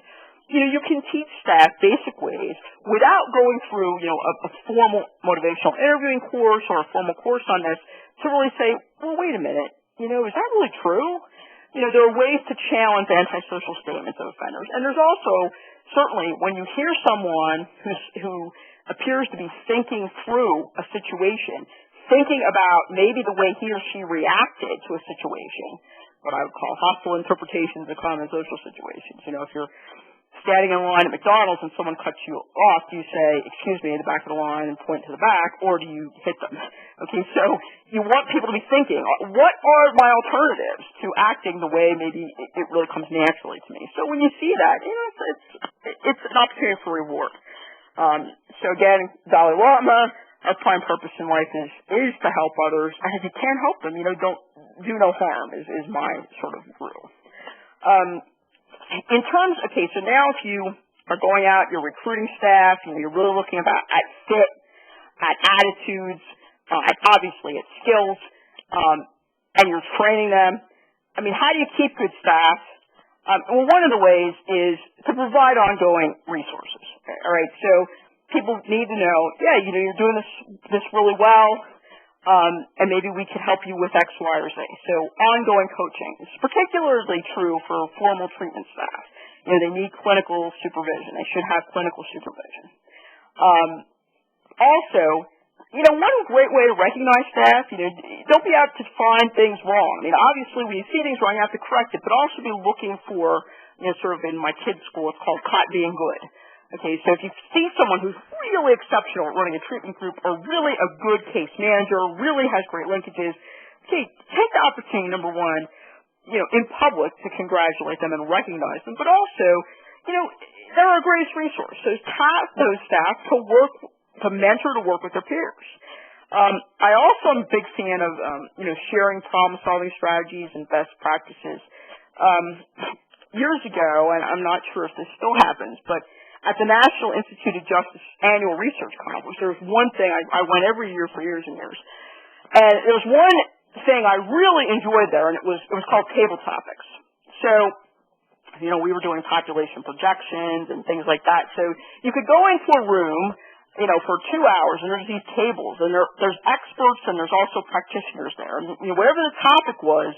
[SPEAKER 3] you can teach staff basic ways without going through, a formal motivational interviewing course or a formal course on this to really say, well, wait a minute, is that really true? There are ways to challenge antisocial statements of offenders. And there's also, certainly, when you hear someone who appears to be thinking through a situation, thinking about maybe the way he or she reacted to a situation, what I would call hostile interpretations of common social situations. If you're standing in line at McDonald's and someone cuts you off, do you say, excuse me, in the back of the line and point to the back, or do you hit them? Okay, so you want people to be thinking, what are my alternatives to acting the way maybe it really comes naturally to me? So when you see that, it's an opportunity for reward. So again, Dalai Lama, our prime purpose in life is to help others, and if you can help them, don't do no harm is my sort of rule. In terms, okay, so now if you are going out, you're recruiting staff, you're really looking at fit, at attitudes, obviously at skills, and you're training them. How do you keep good staff? Well, one of the ways is to provide ongoing resources. All right, so people need to know, you're doing this really well, and maybe we can help you with X, Y, or Z. So ongoing coaching is particularly true for formal treatment staff. They need clinical supervision. They should have clinical supervision. Also, one great way to recognize staff, don't be out to find things wrong. Obviously, when you see things wrong, you have to correct it, but also be looking for, sort of in my kids' school, it's called caught being good. Okay, so if you see someone who's really exceptional at running a treatment group, or really a good case manager, really has great linkages, okay, take the opportunity, number one, in public to congratulate them and recognize them, but also, they're our greatest resource. So task those staff to mentor, to work with their peers. I also am a big fan of, sharing problem-solving strategies and best practices. Years ago, and I'm not sure if this still happens, but at the National Institute of Justice Annual Research Conference, there was one thing, I went every year for years and years, and there was one thing I really enjoyed there, and it was called table topics. So, we were doing population projections and things like that, so you could go into a room, for 2 hours, and there's these tables, and there's experts, and there's also practitioners there, and whatever the topic was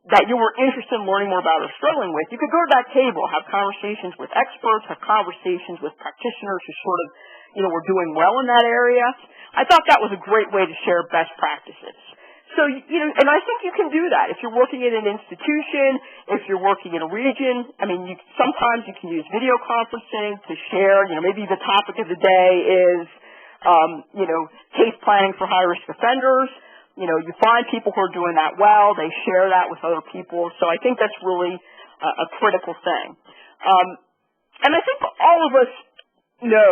[SPEAKER 3] that you were interested in learning more about or struggling with, you could go to that table, have conversations with experts, have conversations with practitioners who sort of, were doing well in that area. I thought that was a great way to share best practices. So, and I think you can do that. If you're working in an institution, if you're working in a region, sometimes you can use video conferencing to share, maybe the topic of the day is, case planning for high-risk offenders. You find people who are doing that well, they share that with other people, so I think that's really a critical thing. And I think all of us know,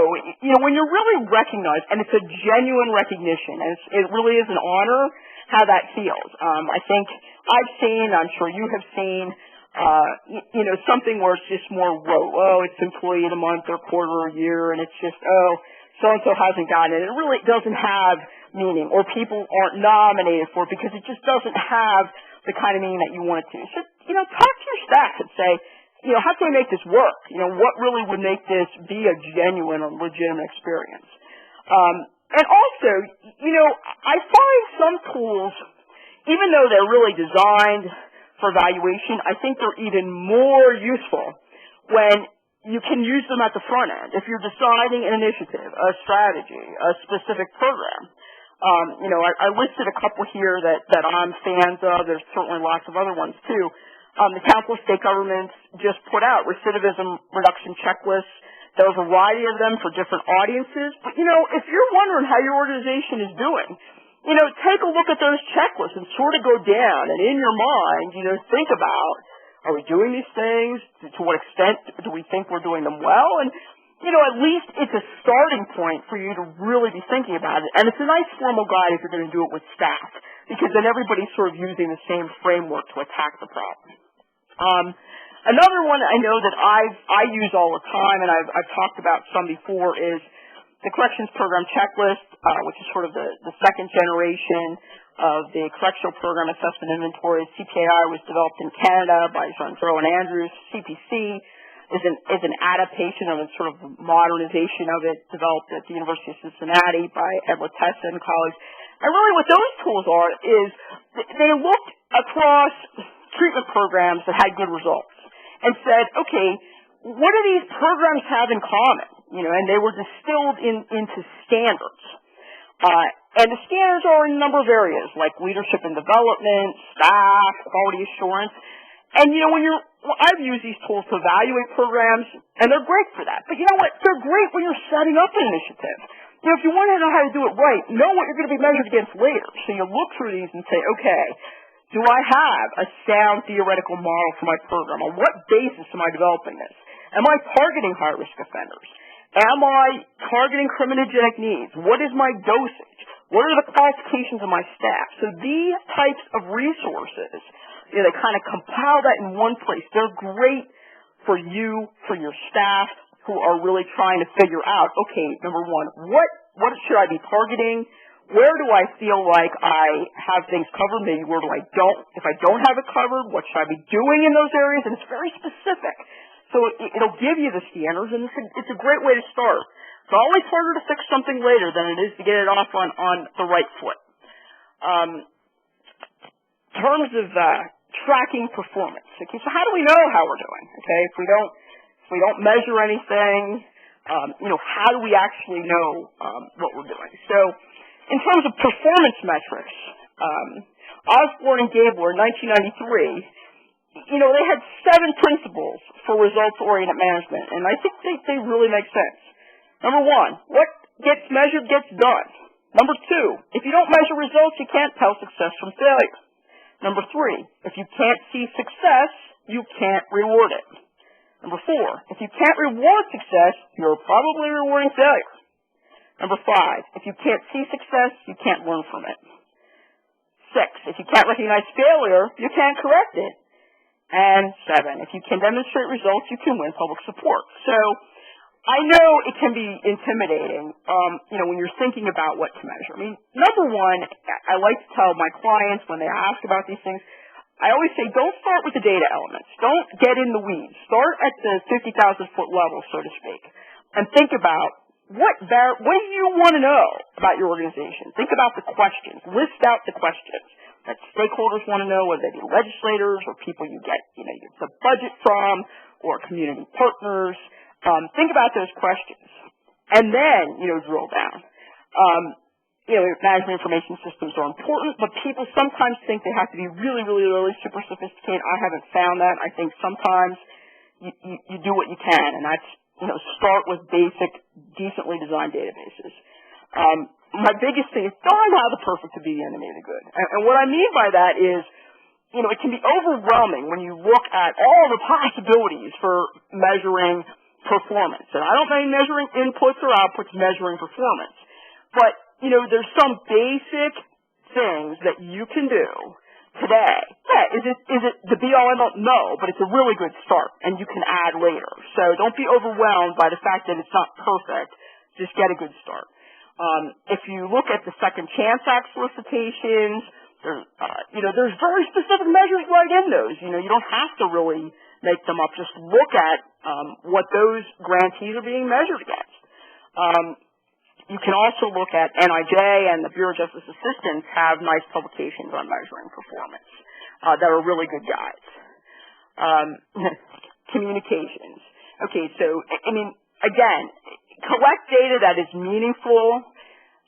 [SPEAKER 3] when you're really recognized, and it's a genuine recognition, and it really is an honor, how that feels. I think I've seen, I'm sure you have seen, something where it's just more rote. It's employee of the month or quarter or year, and it's just, so-and-so hasn't gotten it. It really doesn't have meaning, or people aren't nominated for it because it just doesn't have the kind of meaning that you want it to. So, talk to your staff and say, how can we make this work? What really would make this be a genuine or legitimate experience? And also, I find some tools, even though they're really designed for evaluation, I think they're even more useful when you can use them at the front end. If you're deciding an initiative, a strategy, a specific program. I listed a couple here that I'm fans of. There's certainly lots of other ones too. The Council of State Governments just put out recidivism reduction checklists. There are a variety of them for different audiences. But, if you're wondering how your organization is doing, take a look at those checklists and sort of go down and in your mind, think about, are we doing these things? To what extent do we think we're doing them well? And, at least it's a starting point for you to really be thinking about it. And it's a nice formal guide if you're going to do it with staff, because then everybody's sort of using the same framework to attack the problem. Another one I know that I use all the time, and I've talked about some before, is the Corrections Program Checklist, which is sort of the second generation of the Correctional Program Assessment Inventory. CPAI was developed in Canada by Zero and Andrews. CPC is an adaptation of a sort of modernization of it, developed at the University of Cincinnati by Edward Tessa and colleagues. And really what those tools are is they looked across treatment programs that had good results and said, okay, what do these programs have in common? And they were distilled into standards. And the standards are in a number of areas, like leadership and development, staff, quality assurance. And, I've used these tools to evaluate programs, and they're great for that. But you know what? They're great when you're setting up an initiative. If you want to know how to do it right, know what you're going to be measured against later. So you look through these and say, okay, do I have a sound theoretical model for my program? On what basis am I developing this? Am I targeting high-risk offenders? Am I targeting criminogenic needs? What is my dosage? What are the qualifications of my staff? So these types of resources, they kind of compile that in one place. They're great for you, for your staff, who are really trying to figure out, okay, number one, what should I be targeting? Where do I feel like I have things covered? Maybe where do I don't? If I don't have it covered, what should I be doing in those areas? And it's very specific. So it'll give you the standards, and it's a great way to start. It's always harder to fix something later than it is to get it off on the right foot. In terms of tracking performance, okay, so how do we know how we're doing? Okay, if we don't measure anything, how do we actually know what we're doing? So, in terms of performance metrics, Osborne and Gabler in 1993, they had 7 principles for results-oriented management, and I think they really make sense. Number 1, what gets measured gets done. Number 2, if you don't measure results, you can't tell success from failure. Number 3, if you can't see success, you can't reward it. Number 4, if you can't reward success, you're probably rewarding failure. Number 5, if you can't see success, you can't learn from it. 6, if you can't recognize failure, you can't correct it. And 7, if you can demonstrate results, you can win public support. So I know it can be intimidating, when you're thinking about what to measure. I mean, number 1, I like to tell my clients when they ask about these things, I always say don't start with the data elements. Don't get in the weeds. Start at the 50,000-foot level, so to speak, and think about what do you want to know about your organization? Think about the questions. List out the questions that stakeholders want to know, whether they be legislators or people you get the budget from or community partners. Think about those questions, and then drill down. Management information systems are important, but people sometimes think they have to be really, really, really super sophisticated. I haven't found that. I think sometimes you do what you can, and that's start with basic, decently designed databases. My biggest thing is don't have the perfect to be the enemy of the good. And what I mean by that is, it can be overwhelming when you look at all the possibilities for measuring performance. And I don't mean measuring inputs or outputs, measuring performance. But, there's some basic things that you can do today. Yeah, is it the be-all end all? No, but it's a really good start, and you can add later. So don't be overwhelmed by the fact that it's not perfect. Just get a good start. If you look at the Second Chance Act solicitations, there's very specific measures right in those. You don't have to really make them up. Just look at what those grantees are being measured against. You can also look at NIJ and the Bureau of Justice Assistants have nice publications on measuring performance that are really good guides. Communications. Okay, so, again, collect data that is meaningful,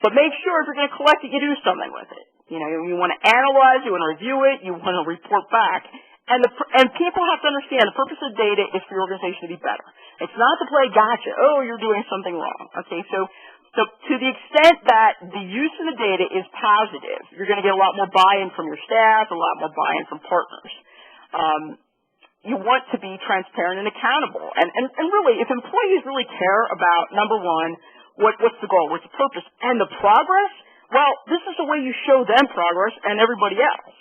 [SPEAKER 3] but make sure if you're going to collect it, you do something with it. You want to analyze, you want to review it, you want to report back. And people have to understand the purpose of data is for your organization to be better. It's not to play gotcha. Oh, you're doing something wrong. Okay, so to the extent that the use of the data is positive, you're going to get a lot more buy-in from your staff, a lot more buy-in from partners. You want to be transparent and accountable. And really, if employees really care about, number one, what's the goal, what's the purpose, and the progress, well, this is the way you show them progress and everybody else.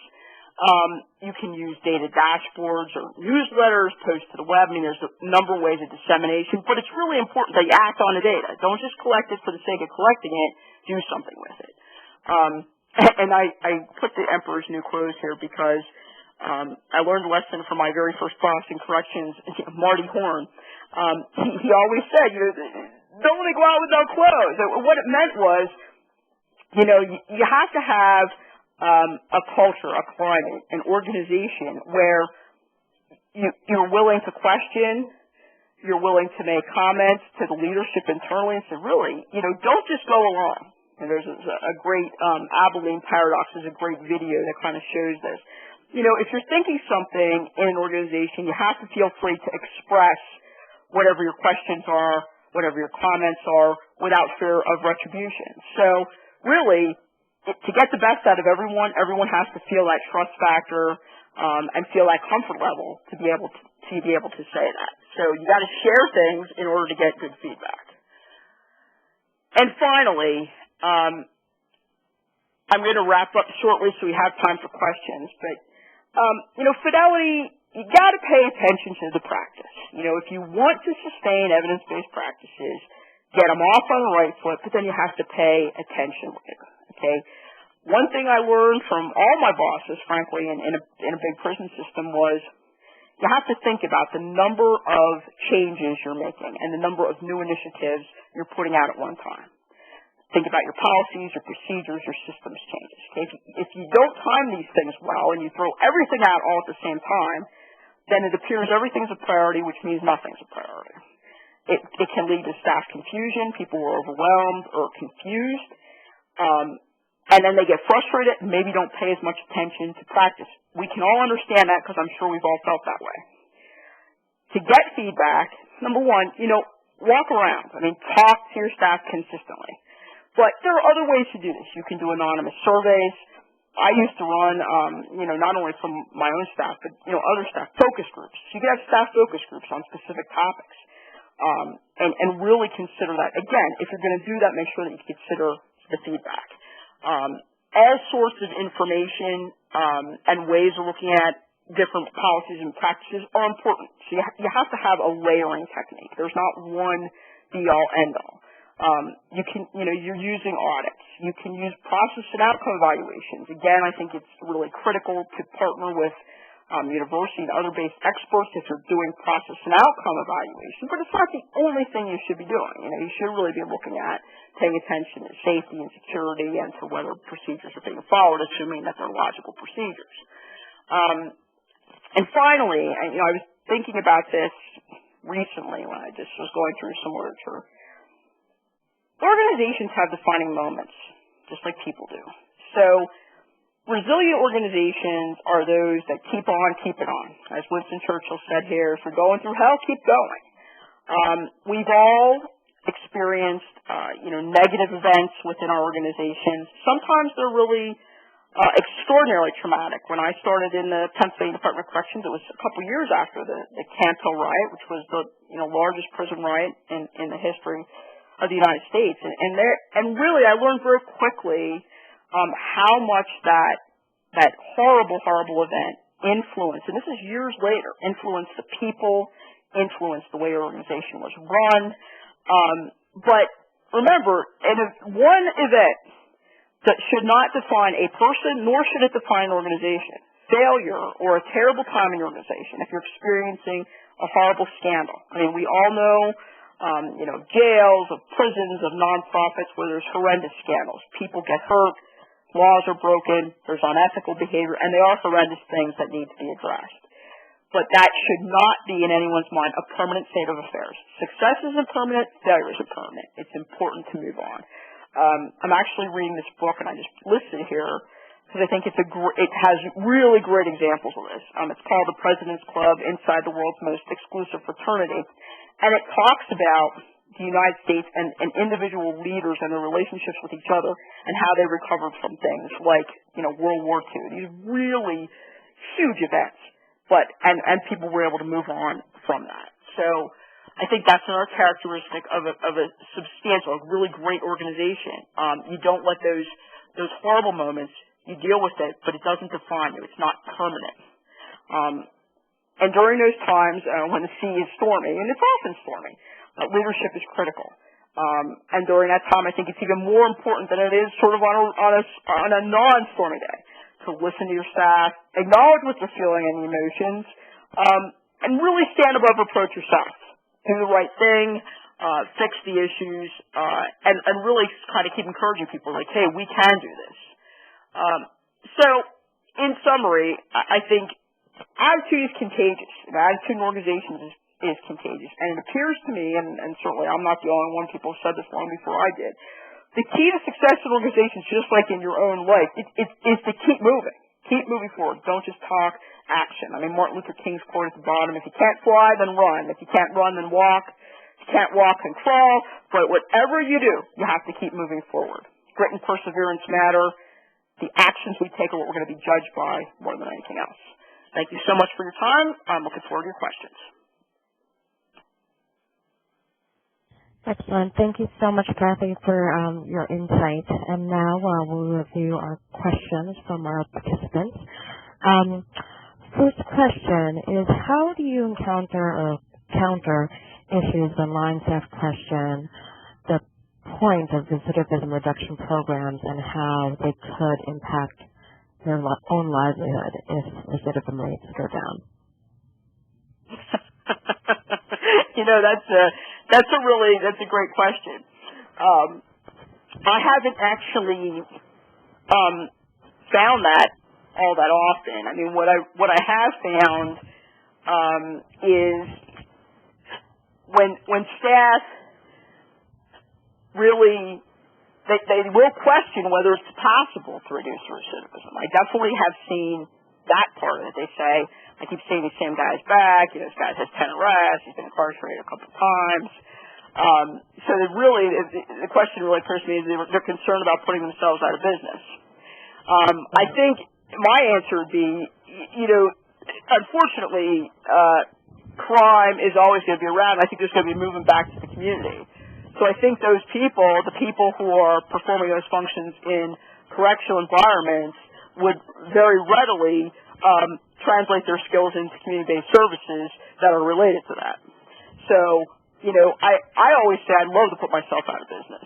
[SPEAKER 3] You can use data dashboards or newsletters, post to the web. There's a number of ways of dissemination, but it's really important that you act on the data. Don't just collect it for the sake of collecting it. Do something with it. And I put the Emperor's New Clothes here because I learned a lesson from my very first boss in corrections, Marty Horn. He always said, don't let me go out with no clothes. What it meant was, you have to have a culture, a climate, an organization where you're willing to question, you're willing to make comments to the leadership internally and say, really, don't just go along. And there's a great, Abilene Paradox is a great video that kind of shows this. If you're thinking something in an organization, you have to feel free to express whatever your questions are, whatever your comments are, without fear of retribution. So, really, to get the best out of everyone has to feel that trust factor and feel that comfort level to be able to say that. So you got to share things in order to get good feedback. And finally, I'm going to wrap up shortly so we have time for questions. But fidelity, you got to pay attention to the practice. If you want to sustain evidence-based practices, get them off on the right foot, but then you have to pay attention later. Okay. One thing I learned from all my bosses, frankly, in a big prison system was you have to think about the number of changes you're making and the number of new initiatives you're putting out at one time. Think about your policies, your procedures, your systems changes. Okay. If you don't time these things well and you throw everything out all at the same time, then it appears everything's a priority, which means nothing's a priority. It can lead to staff confusion. People are overwhelmed or confused. And then they get frustrated and maybe don't pay as much attention to practice. We can all understand that because I'm sure we've all felt that way. To get feedback, number one, walk around. Talk to your staff consistently. But there are other ways to do this. You can do anonymous surveys. I used to run, not only from my own staff, but, other staff, focus groups. You can have staff focus groups on specific topics. And really consider that. Again, if you're going to do that, make sure that you consider the feedback. All sorts of information and ways of looking at different policies and practices are important. So you have to have a layering technique. There's not one be-all, end-all. You're using audits. You can use process and outcome evaluations. Again, I think it's really critical to partner with university and other based experts if you're doing process and outcome evaluation, but it's not the only thing you should be doing. You should really be looking at paying attention to safety and security and to whether procedures are being followed, assuming that they're logical procedures. And finally, I was thinking about this recently when I just was going through some literature. Organizations have defining moments, just like people do. So resilient organizations are those that keep on keeping on. As Winston Churchill said here, if you're going through hell, keep going. We've all experienced, negative events within our organizations. Sometimes they're really extraordinarily traumatic. When I started in the Pennsylvania Department of Corrections, it was a couple years after the Camp Hill riot, which was the largest prison riot in the history of the United States. And really, I learned very quickly how much that horrible event influenced, and this is years later, influenced the people, influenced the way our organization was run. But remember, one event that should not define a person, nor should it define an organization. Failure or a terrible time in your organization, if you're experiencing a horrible scandal. I mean, we all know, jails, of prisons, of nonprofits where there's horrendous scandals. People get hurt, laws are broken, there's unethical behavior, and they are horrendous things that need to be addressed. But that should not be, in anyone's mind, a permanent state of affairs. Success isn't permanent, failure isn't permanent. It's important to move on. I'm actually reading this book, and I just listed here because I think it has really great examples of this. It's called The President's Club, Inside the World's Most Exclusive Fraternity. And it talks about the United States and individual leaders and their relationships with each other and how they recovered from things like, World War II. These really huge events. And people were able to move on from that. So I think that's another characteristic of a substantial, a really great organization. You don't let those horrible moments, you deal with it, but it doesn't define you. It's not permanent. And during those times when the sea is stormy, and it's often stormy, leadership is critical. And during that time, I think it's even more important than it is sort of on a non-stormy day to listen to your staff, acknowledge what they're feeling and the emotions, and really stand above reproach yourself. Do the right thing, fix the issues, and really kind of keep encouraging people like, hey, we can do this. So, in summary, I think attitude is contagious. Attitude in organizations is contagious. And it appears to me, and certainly I'm not the only one, people have said this long before I did, the key to success in organizations, just like in your own life, is to keep moving. Keep moving forward. Don't just talk, action. I mean, Martin Luther King's quote at the bottom, if you can't fly, then run. If you can't run, then walk. If you can't walk, then crawl. But whatever you do, you have to keep moving forward. Grit and perseverance matter. The actions we take are what we're going to be judged by more than anything else. Thank you so much for your time. I'm looking forward to your questions.
[SPEAKER 1] Excellent. Thank you so much, Kathy, for your insight. And now we'll review our questions from our participants. First question is, how do you encounter or counter issues when line staff question the point of recidivism reduction programs and how they could impact their own livelihood if recidivism rates go down?
[SPEAKER 3] That's a great question. I haven't actually found that all that often. I mean, what I have found is when staff really they will question whether it's possible to reduce recidivism. I definitely have seen that part of it. They say, I keep seeing the same guy's back. This guy has 10 arrests. He's been incarcerated a couple of times. So the question really occurs to me is they're concerned about putting themselves out of business. I think my answer would be, unfortunately, crime is always going to be around. I think there's going to be moving back to the community. So I think the people who are performing those functions in correctional environments would very readily translate their skills into community-based services that are related to that. So, I always say I'd love to put myself out of business.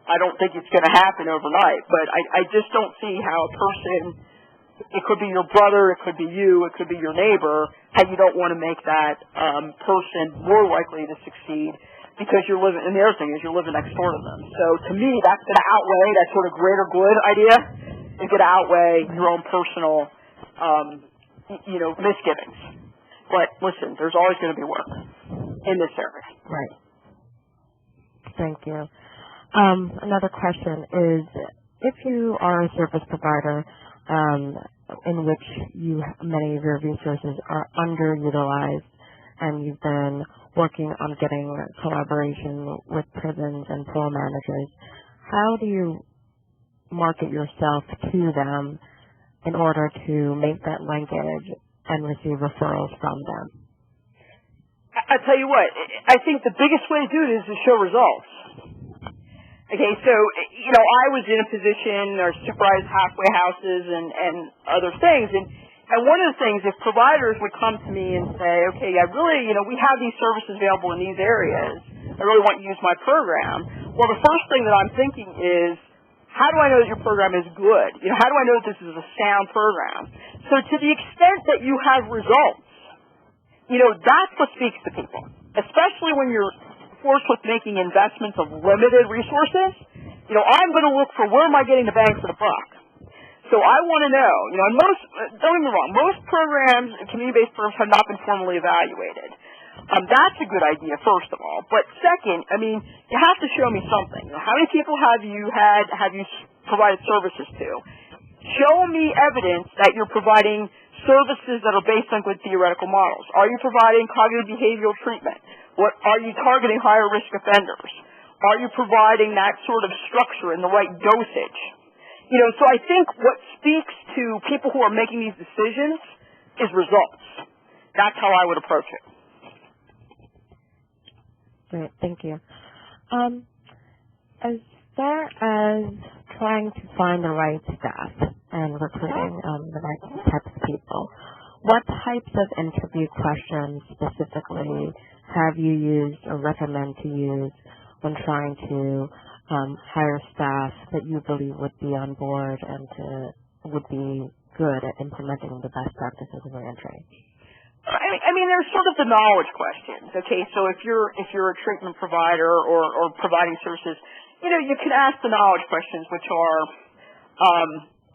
[SPEAKER 3] I don't think it's going to happen overnight, but I just don't see how a person, it could be your brother, it could be you, it could be your neighbor, how you don't want to make that person more likely to succeed because you're living, and the other thing is you're living next door to them. So to me, that's going to outweigh that sort of greater good idea. It's going to outweigh your own personal, misgivings. But listen, there's always going to be work in this area.
[SPEAKER 1] Right. Thank you. Another question is, if you are a service provider in which many of your resources are underutilized and you've been working on getting collaboration with prisons and parole managers, how do you market yourself to them in order to make that linkage and receive referrals from them?
[SPEAKER 3] I tell you what, I think the biggest way to do it is to show results. Okay, so, I was in a position or supervised halfway houses and other things, and one of the things, if providers would come to me and say, okay, we have these services available in these areas, I really want you to use my program. Well, the first thing that I'm thinking is, how do I know that your program is good? How do I know that this is a sound program? So to the extent that you have results, that's what speaks to people, especially when you're forced with making investments of limited resources. I'm going to look for where am I getting the bang for the buck. So I want to know, and don't get me wrong, most programs, community-based programs have not been formally evaluated. That's a good idea, first of all. But second, you have to show me something. How many people have you provided services to? Show me evidence that you're providing services that are based on good theoretical models. Are you providing cognitive behavioral treatment? Are you targeting higher risk offenders? Are you providing that sort of structure in the right dosage? So I think what speaks to people who are making these decisions is results. That's how I would approach it.
[SPEAKER 1] Great, thank you. As far as trying to find the right staff and recruiting the right types of people, what types of interview questions specifically have you used or recommend to use when trying to hire staff that you believe would be on board and would be good at implementing the best practices of reentry?
[SPEAKER 3] There's sort of the knowledge questions. Okay, so if you're a treatment provider or providing services, you can ask the knowledge questions, which are,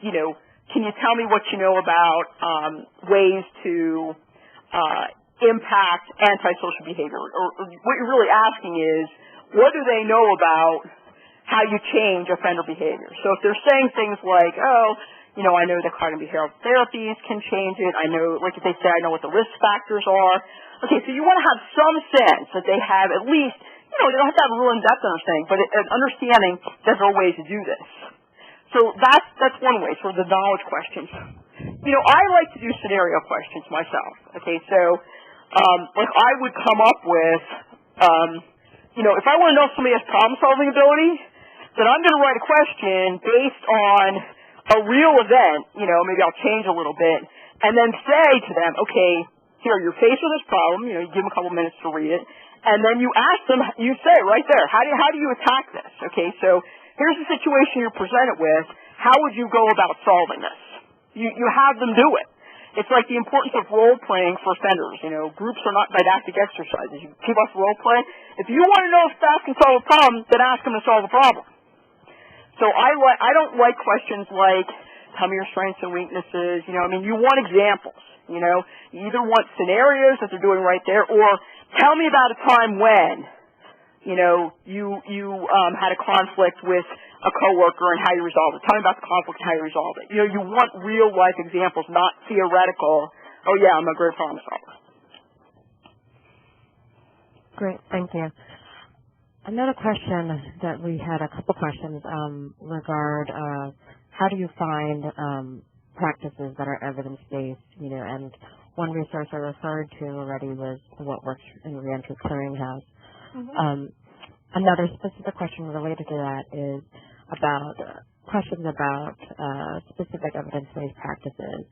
[SPEAKER 3] can you tell me what you know about ways to impact antisocial behavior? Or what you're really asking is, what do they know about how you change offender behavior? So if they're saying things like, I know that cognitive behavioral therapies can change it. I know, like if they say, I know what the risk factors are. Okay, so you want to have some sense that they have at least, they don't have to have a real in-depth understanding, but an understanding that there are ways to do this. So that's one way, sort of the knowledge questions. I like to do scenario questions myself. Okay, so I would come up with, if I want to know if somebody has problem-solving ability, then I'm going to write a question based on a real event, maybe I'll change a little bit, and then say to them, okay, here, you're faced with this problem, you give them a couple minutes to read it, and then you ask them, you say right there, how do you attack this? Okay, so here's the situation you're presented with, how would you go about solving this? You have them do it. It's like the importance of role-playing for offenders. Groups are not didactic exercises. You keep us role-play. If you want to know if staff can solve a problem, then ask them to solve a problem. So I don't like questions like, tell me your strengths and weaknesses. You want examples. You either want scenarios that they're doing right there, or tell me about a time when, you had a conflict with a coworker and how you resolved it. Tell me about the conflict and how you resolved it. You want real-life examples, not theoretical, oh, yeah, I'm a great problem solver.
[SPEAKER 1] Great, thank you. Another question that we had, a couple questions regard how do you find practices that are evidence-based, and one resource I referred to already was What Works in Reentry Clearinghouse. Mm-hmm. Another specific question related to that is about questions about specific evidence-based practices.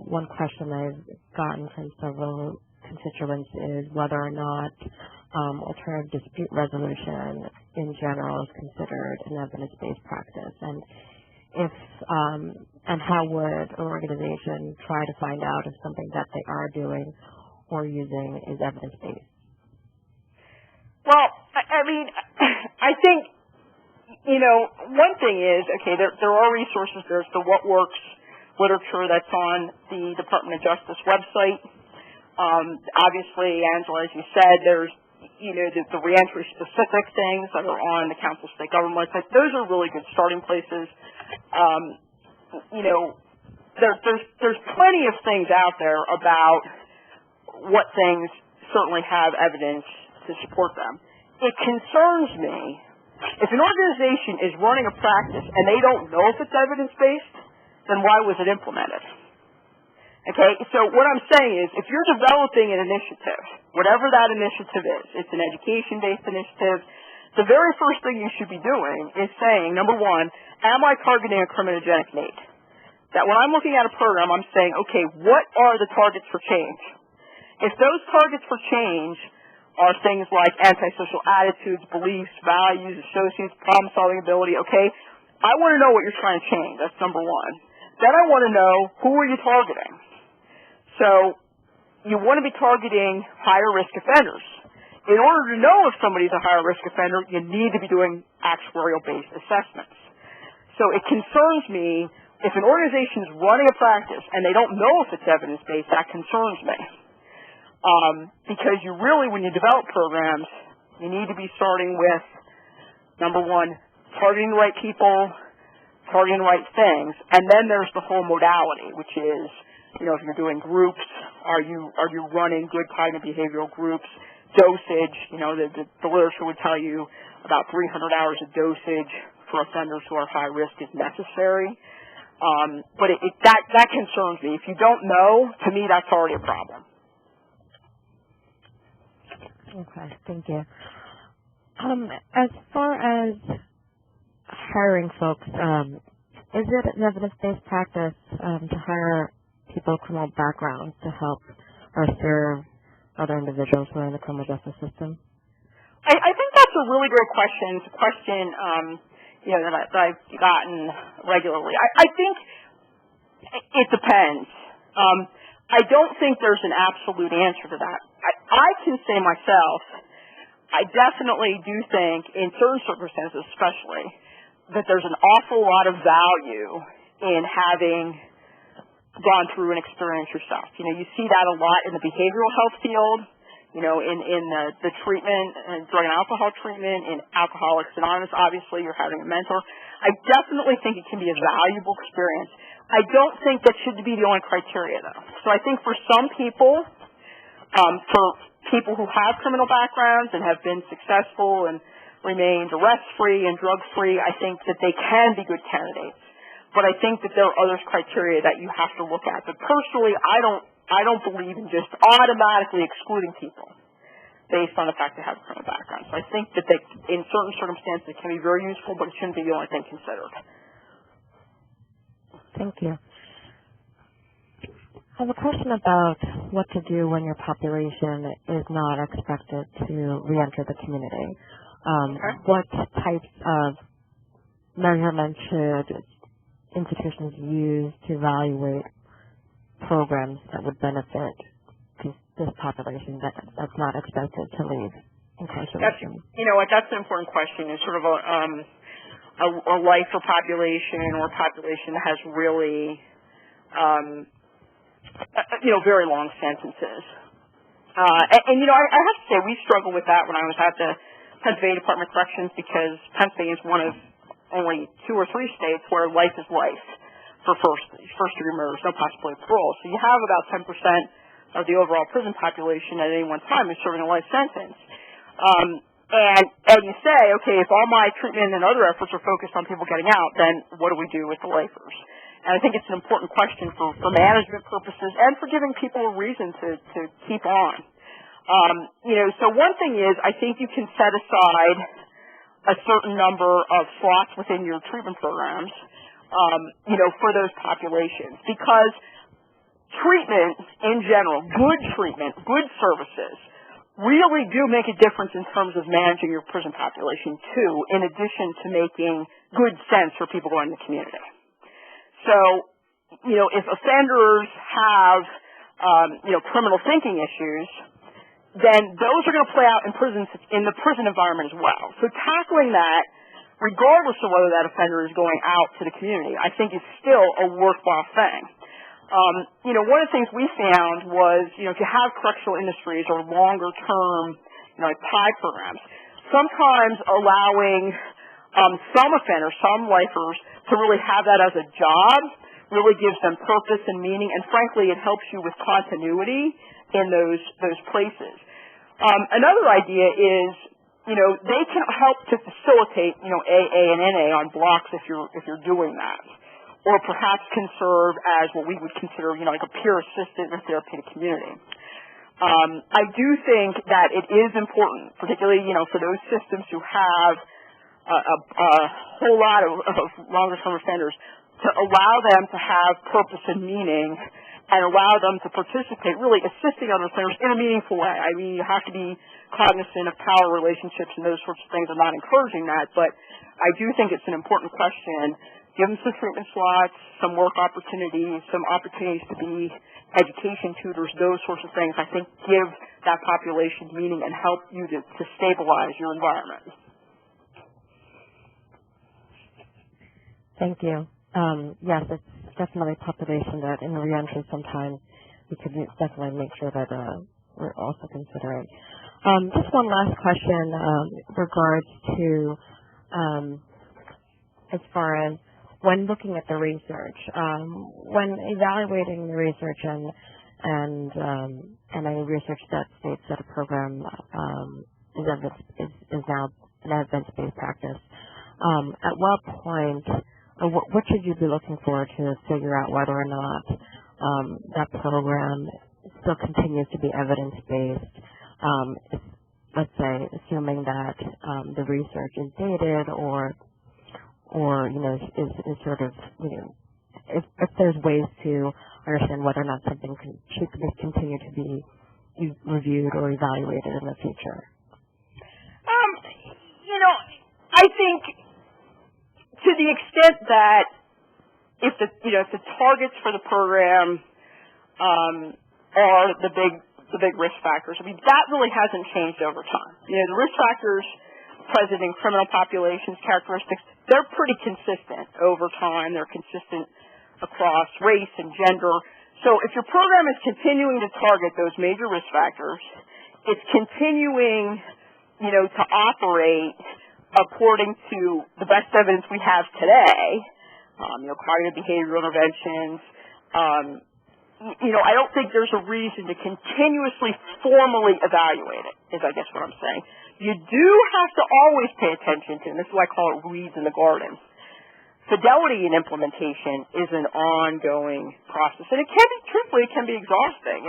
[SPEAKER 1] One question I've gotten from several constituents is whether or not alternative dispute resolution in general is considered an evidence-based practice, and if and how would an organization try to find out if something that they are doing or using is evidence-based?
[SPEAKER 3] Well, I think, one thing is, okay, there are resources. There's the What Works literature that's on the Department of Justice website. Obviously, Angela, as you said, there's, the reentry specific things that are on the Council of State Government website. Those are really good starting places. There's plenty of things out there about what things certainly have evidence to support them. It concerns me if an organization is running a practice and they don't know if it's evidence-based, then why was it implemented? Okay, so what I'm saying is if you're developing an initiative, whatever that initiative is, it's an education-based initiative, the very first thing you should be doing is saying, number one, am I targeting a criminogenic need? That when I'm looking at a program, I'm saying, okay, what are the targets for change? If those targets for change are things like antisocial attitudes, beliefs, values, associates, problem-solving ability, okay? I want to know what you're trying to change. That's number one. Then I want to know, who are you targeting? So you want to be targeting higher-risk offenders. In order to know if somebody's a higher-risk offender, you need to be doing actuarial-based assessments. So it concerns me if an organization is running a practice and they don't know if it's evidence-based, that concerns me. Because you really, when you develop programs, you need to be starting with, number one, targeting the right people, targeting the right things, and then there's the whole modality, which is, if you're doing groups, are you running good cognitive behavioral groups, dosage, the literature would tell you about 300 hours of dosage for offenders who are high risk is necessary. But that concerns me. If you don't know, to me, that's already a problem.
[SPEAKER 1] Okay, thank you. As far as hiring folks, is it an evidence-based practice to hire people with criminal backgrounds to help or serve other individuals who are in the criminal justice system?
[SPEAKER 3] I think that's a really great question. It's a question that I've gotten regularly. I think it depends. I don't think there's an absolute answer to that. I can say myself, I definitely do think, in certain circumstances especially, that there's an awful lot of value in having gone through an experience yourself. You see that a lot in the behavioral health field, in the treatment, and drug and alcohol treatment, in Alcoholics Anonymous, obviously, you're having a mentor. I definitely think it can be a valuable experience. I don't think that should be the only criteria, though. So I think for some people, for people who have criminal backgrounds and have been successful and remained arrest-free and drug-free, I think that they can be good candidates. But I think that there are other criteria that you have to look at. But personally, I don't believe in just automatically excluding people based on the fact they have a criminal background. So I think that in certain circumstances, it can be very useful, but it shouldn't be the only thing considered.
[SPEAKER 1] Thank you. I have a question about what to do when your population is not expected to reenter the community. What types of measurements should institutions use to evaluate programs that would benefit this population that's not expected to leave incarceration?
[SPEAKER 3] That's an important question. It's sort of a lifer population or a population that has really, very long sentences. I have to say we struggled with that when I was at the Pennsylvania Department of Corrections, because Pennsylvania is one of only 2 or 3 states where life is life for first-degree murders, no possibility of parole. So you have about 10% of the overall prison population at any one time is serving a life sentence. And you say, okay, if all my treatment and other efforts are focused on people getting out, then what do we do with the lifers? And I think it's an important question for management purposes and for giving people a reason to keep on. So one thing is, I think you can set aside a certain number of slots within your treatment programs, for those populations, because treatment in general, good treatment, good services, really do make a difference in terms of managing your prison population too, in addition to making good sense for people going in the community. So, if offenders have, criminal thinking issues, then those are going to play out in the prison environment as well. So tackling that, regardless of whether that offender is going out to the community, I think is still a worthwhile thing. One of the things we found was, if you have correctional industries or longer term, like PI programs, sometimes allowing some offenders, some lifers, to really have that as a job really gives them purpose and meaning, and frankly, it helps you with continuity in those places. Another idea is, they can help to facilitate, AA and NA on blocks if you're doing that, or perhaps can serve as what we would consider, like a peer assistant in a therapeutic community. I do think that it is important, particularly, for those systems who have a whole lot of longer-term offenders, to allow them to have purpose and meaning and allow them to participate, really assisting other centers in a meaningful way. I mean, you have to be cognizant of power relationships and those sorts of things. I'm not encouraging that, but I do think it's an important question. Give them some treatment slots, some work opportunities, some opportunities to be education tutors, those sorts of things, I think give that population meaning and help you to stabilize your environment.
[SPEAKER 1] Thank you. Yes, it's definitely a population that in reentry sometimes we could definitely make sure that we're also considering. Just one last question regards to as far as when looking at the research, when evaluating the research and any research that states that a program is now an evidence-based practice, at what point or what should you be looking for to figure out whether or not that program still continues to be evidence-based? Let's say, assuming that the research is dated or is sort of, if there's ways to understand whether or not something should continue to be reviewed or evaluated in the future.
[SPEAKER 3] I think to the extent that if the targets for the program are the big risk factors, I mean, that really hasn't changed over time. The risk factors present in criminal populations, characteristics, they're pretty consistent over time. They're consistent across race and gender. So if your program is continuing to target those major risk factors, it's continuing, to operate according to the best evidence we have today, cognitive behavioral interventions. I don't think there's a reason to continuously formally evaluate it, is I guess what I'm saying. You do have to always pay attention to, and this is why I call it weeds in the garden. Fidelity in implementation is an ongoing process, and it can be exhausting,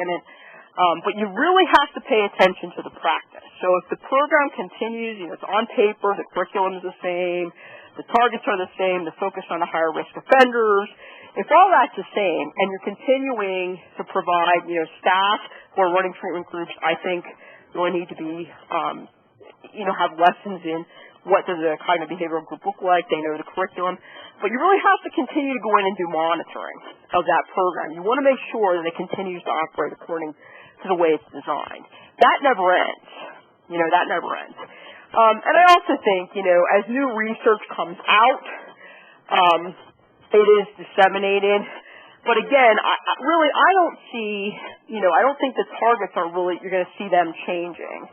[SPEAKER 3] but you really have to pay attention to the practice. So if the program continues, it's on paper, the curriculum is the same, the targets are the same, the focus on the higher risk offenders, if all that's the same, and you're continuing to provide, staff who are running treatment groups, I think really need to be, have lessons in what does a cognitive behavioral group look like. They know the curriculum. But you really have to continue to go in and do monitoring of that program. You want to make sure that it continues to operate according to the way it's designed. That never ends. That never ends. And I also think, as new research comes out, it is disseminated. But again, I don't see, I don't think the targets are really, you're going to see them changing.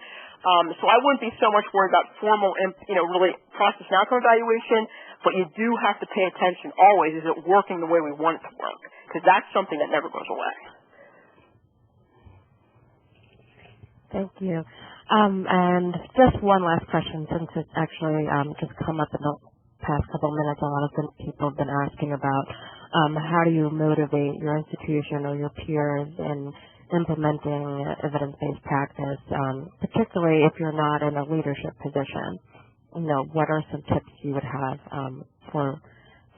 [SPEAKER 3] So I wouldn't be so much worried about formal, really process and outcome evaluation, but you do have to pay attention always, is it working the way we want it to work? Because that's something that never goes away.
[SPEAKER 1] Thank you. And just one last question, since it's actually just come up in the past couple of minutes, a lot of people have been asking about how do you motivate your institution or your peers in implementing evidence-based practice, particularly if you're not in a leadership position. What are some tips you would have for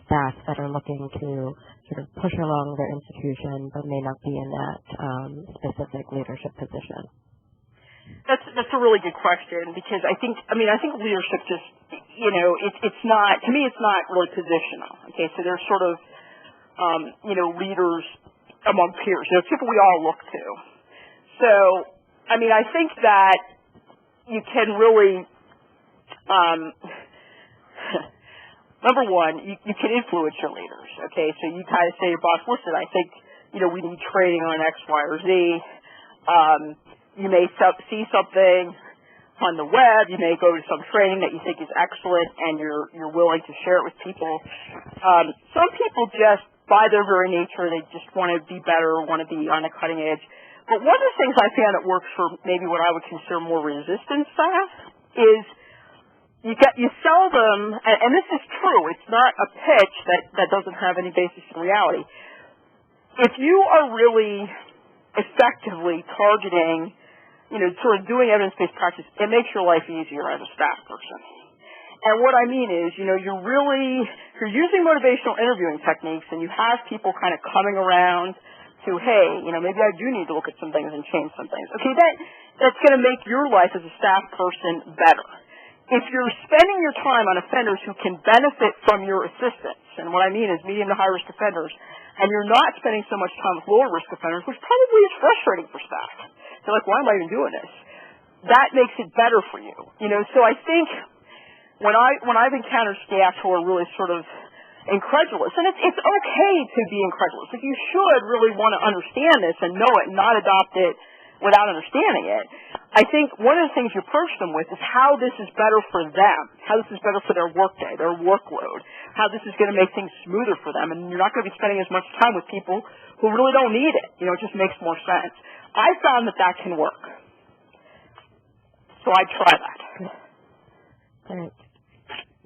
[SPEAKER 1] staff that are looking to sort of push along their institution but may not be in that specific leadership position?
[SPEAKER 3] That's a really good question, because I think leadership just, it's not, to me it's not really positional. Okay, so there's sort of, leaders among peers, people we all look to. So, I think that you can really, number one, you can influence your leaders, okay? So you kind of say to your boss, listen, I think, we need training on X, Y, or Z. You may see something on the web, you may go to some training that you think is excellent and you're willing to share it with people. Some people just, by their very nature, they just want to be better, want to be on the cutting edge. But one of the things I found that works for maybe what I would consider more resistant staff is you sell them, and this is true, it's not a pitch that doesn't have any basis in reality. If you are really effectively targeting, sort of doing evidence-based practice, it makes your life easier as a staff person. And what I mean is, you're using motivational interviewing techniques and you have people kind of coming around to to, hey, maybe I do need to look at some things and change some things. Okay, that's going to make your life as a staff person better. If you're spending your time on offenders who can benefit from your assistance, and what I mean is medium to high risk offenders, and you're not spending so much time with lower risk offenders, which probably is frustrating for staff. They're like, why am I even doing this? That makes it better for you. So I think when I've encountered staff who are really sort of incredulous, and it's okay to be incredulous. Like, you should really want to understand this and know it and not adopt it without understanding it. I think one of the things you approach them with is how this is better for them, how this is better for their workday, their workload, how this is going to make things smoother for them, and you're not going to be spending as much time with people who really don't need it. It just makes more sense. I found that can work. So I try that.
[SPEAKER 1] Great.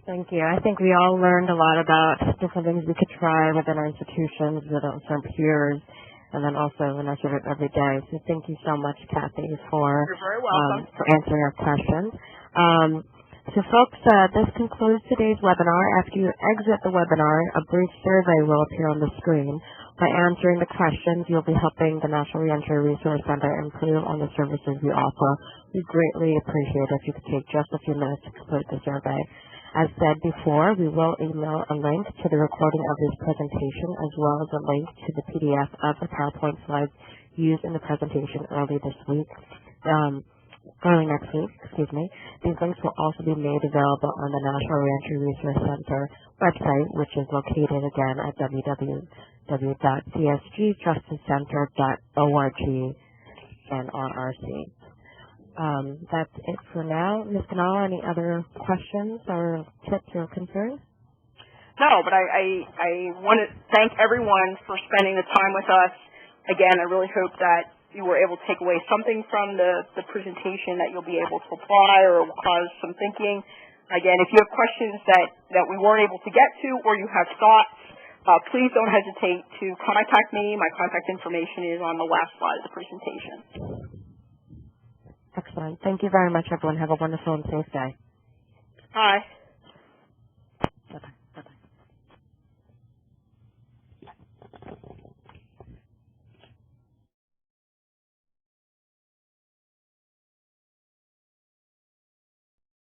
[SPEAKER 1] Thank you. I think we all learned a lot about different things we could try within our institutions, with our peers, and then also in our sort of every day. So thank you so much, Kathy, for
[SPEAKER 3] You're very welcome.
[SPEAKER 1] For answering our questions. So folks, this concludes today's webinar. After you exit the webinar, a brief survey will appear on the screen. By answering the questions, you'll be helping the National Reentry Resource Center improve on the services we offer. We greatly appreciate it if you could take just a few minutes to complete the survey. As said before, we will email a link to the recording of this presentation as well as a link to the PDF of the PowerPoint slides used in the presentation early next week. These links will also be made available on the National Reentry Resource Center website, which is located again at www.csgjusticecenter.org/NRRC. That's it for now. Ms. Gnall, any other questions or tips or concerns?
[SPEAKER 3] No, but I want to thank everyone for spending the time with us. Again, I really hope that you were able to take away something from the presentation that you'll be able to apply or will cause some thinking. Again, if you have questions that we weren't able to get to or you have thoughts, please don't hesitate to contact me. My contact information is on the last slide of the presentation.
[SPEAKER 1] Excellent. Thank you very much, everyone. Have a wonderful and safe day.
[SPEAKER 3] Bye.